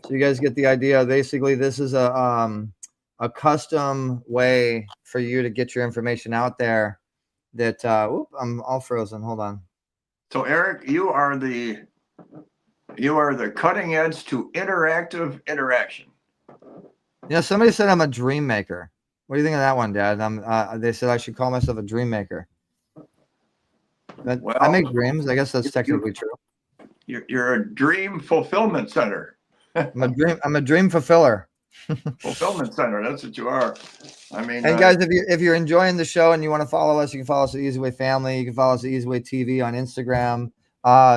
So you guys get the idea. Basically, this is a custom way for you to get your information out there. That I'm all frozen. Hold on. So Eric, you are the cutting edge to interactive interaction. Yeah, somebody said I'm a dream maker. What do you think of that one, Dad? They said I should call myself a dream maker. But Well, I make dreams. I guess that's technically true. You're a dream fulfillment center. I'm a dream fulfiller. Fulfillment center. That's what you are. I mean, and guys, if you're enjoying the show and you want to follow us, you can follow us at eZWay Family. You can follow us at eZWayTV on Instagram,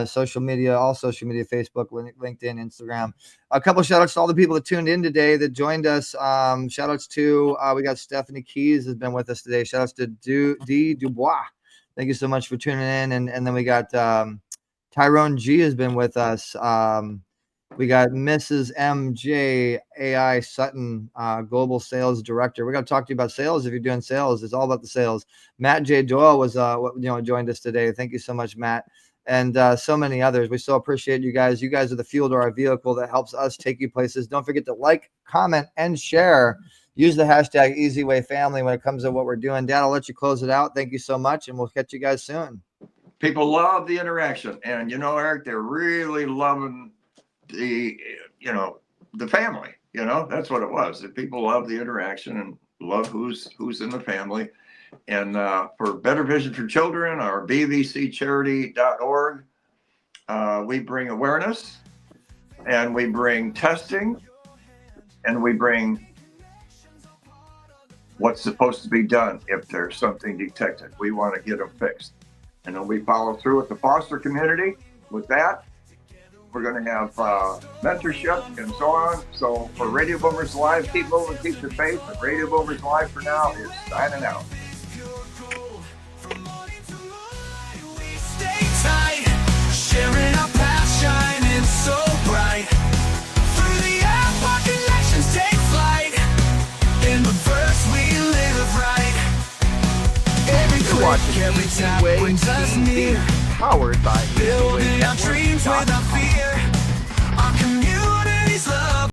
social media, all social media, Facebook, LinkedIn, Instagram. A couple of shout outs to all the people that tuned in today that joined us. Shout outs to we got Stephanie Keys has been with us today. Shout outs to D Dubois. Thank you so much for tuning in. And then we got Tyrone G has been with us. We got Mrs. MJ AI Sutton, Global Sales Director. We're going to talk to you about sales. If you're doing sales, it's all about the sales. Matt J. Doyle was, joined us today. Thank you so much, Matt. And so many others. We so appreciate you guys. You guys are the fuel to our vehicle that helps us take you places. Don't forget to like, comment, and share. Use the hashtag eZWayFamily when it comes to what we're doing. Dad, I'll let you close it out. Thank you so much, and we'll catch you guys soon. People love the interaction, and you know, Eric, they're really loving the, you know, the family. You know, that's what it was. That people love the interaction and love who's in the family. And for Better Vision for Children, our bvccharity.org, we bring awareness, and we bring testing, and we bring what's supposed to be done if there's something detected. We want to get them fixed. And then we follow through with the foster community with that. We're going to have mentorship and so on. So for Radio Boomers Live, keep moving, keep the faith. And Radio Boomers Live for now is signing out. Sharing our path, shining so bright. Through the app, our connections take flight. In the verse, we live right. Every click, every tap brings us near. Powered by Building our dreams without fear.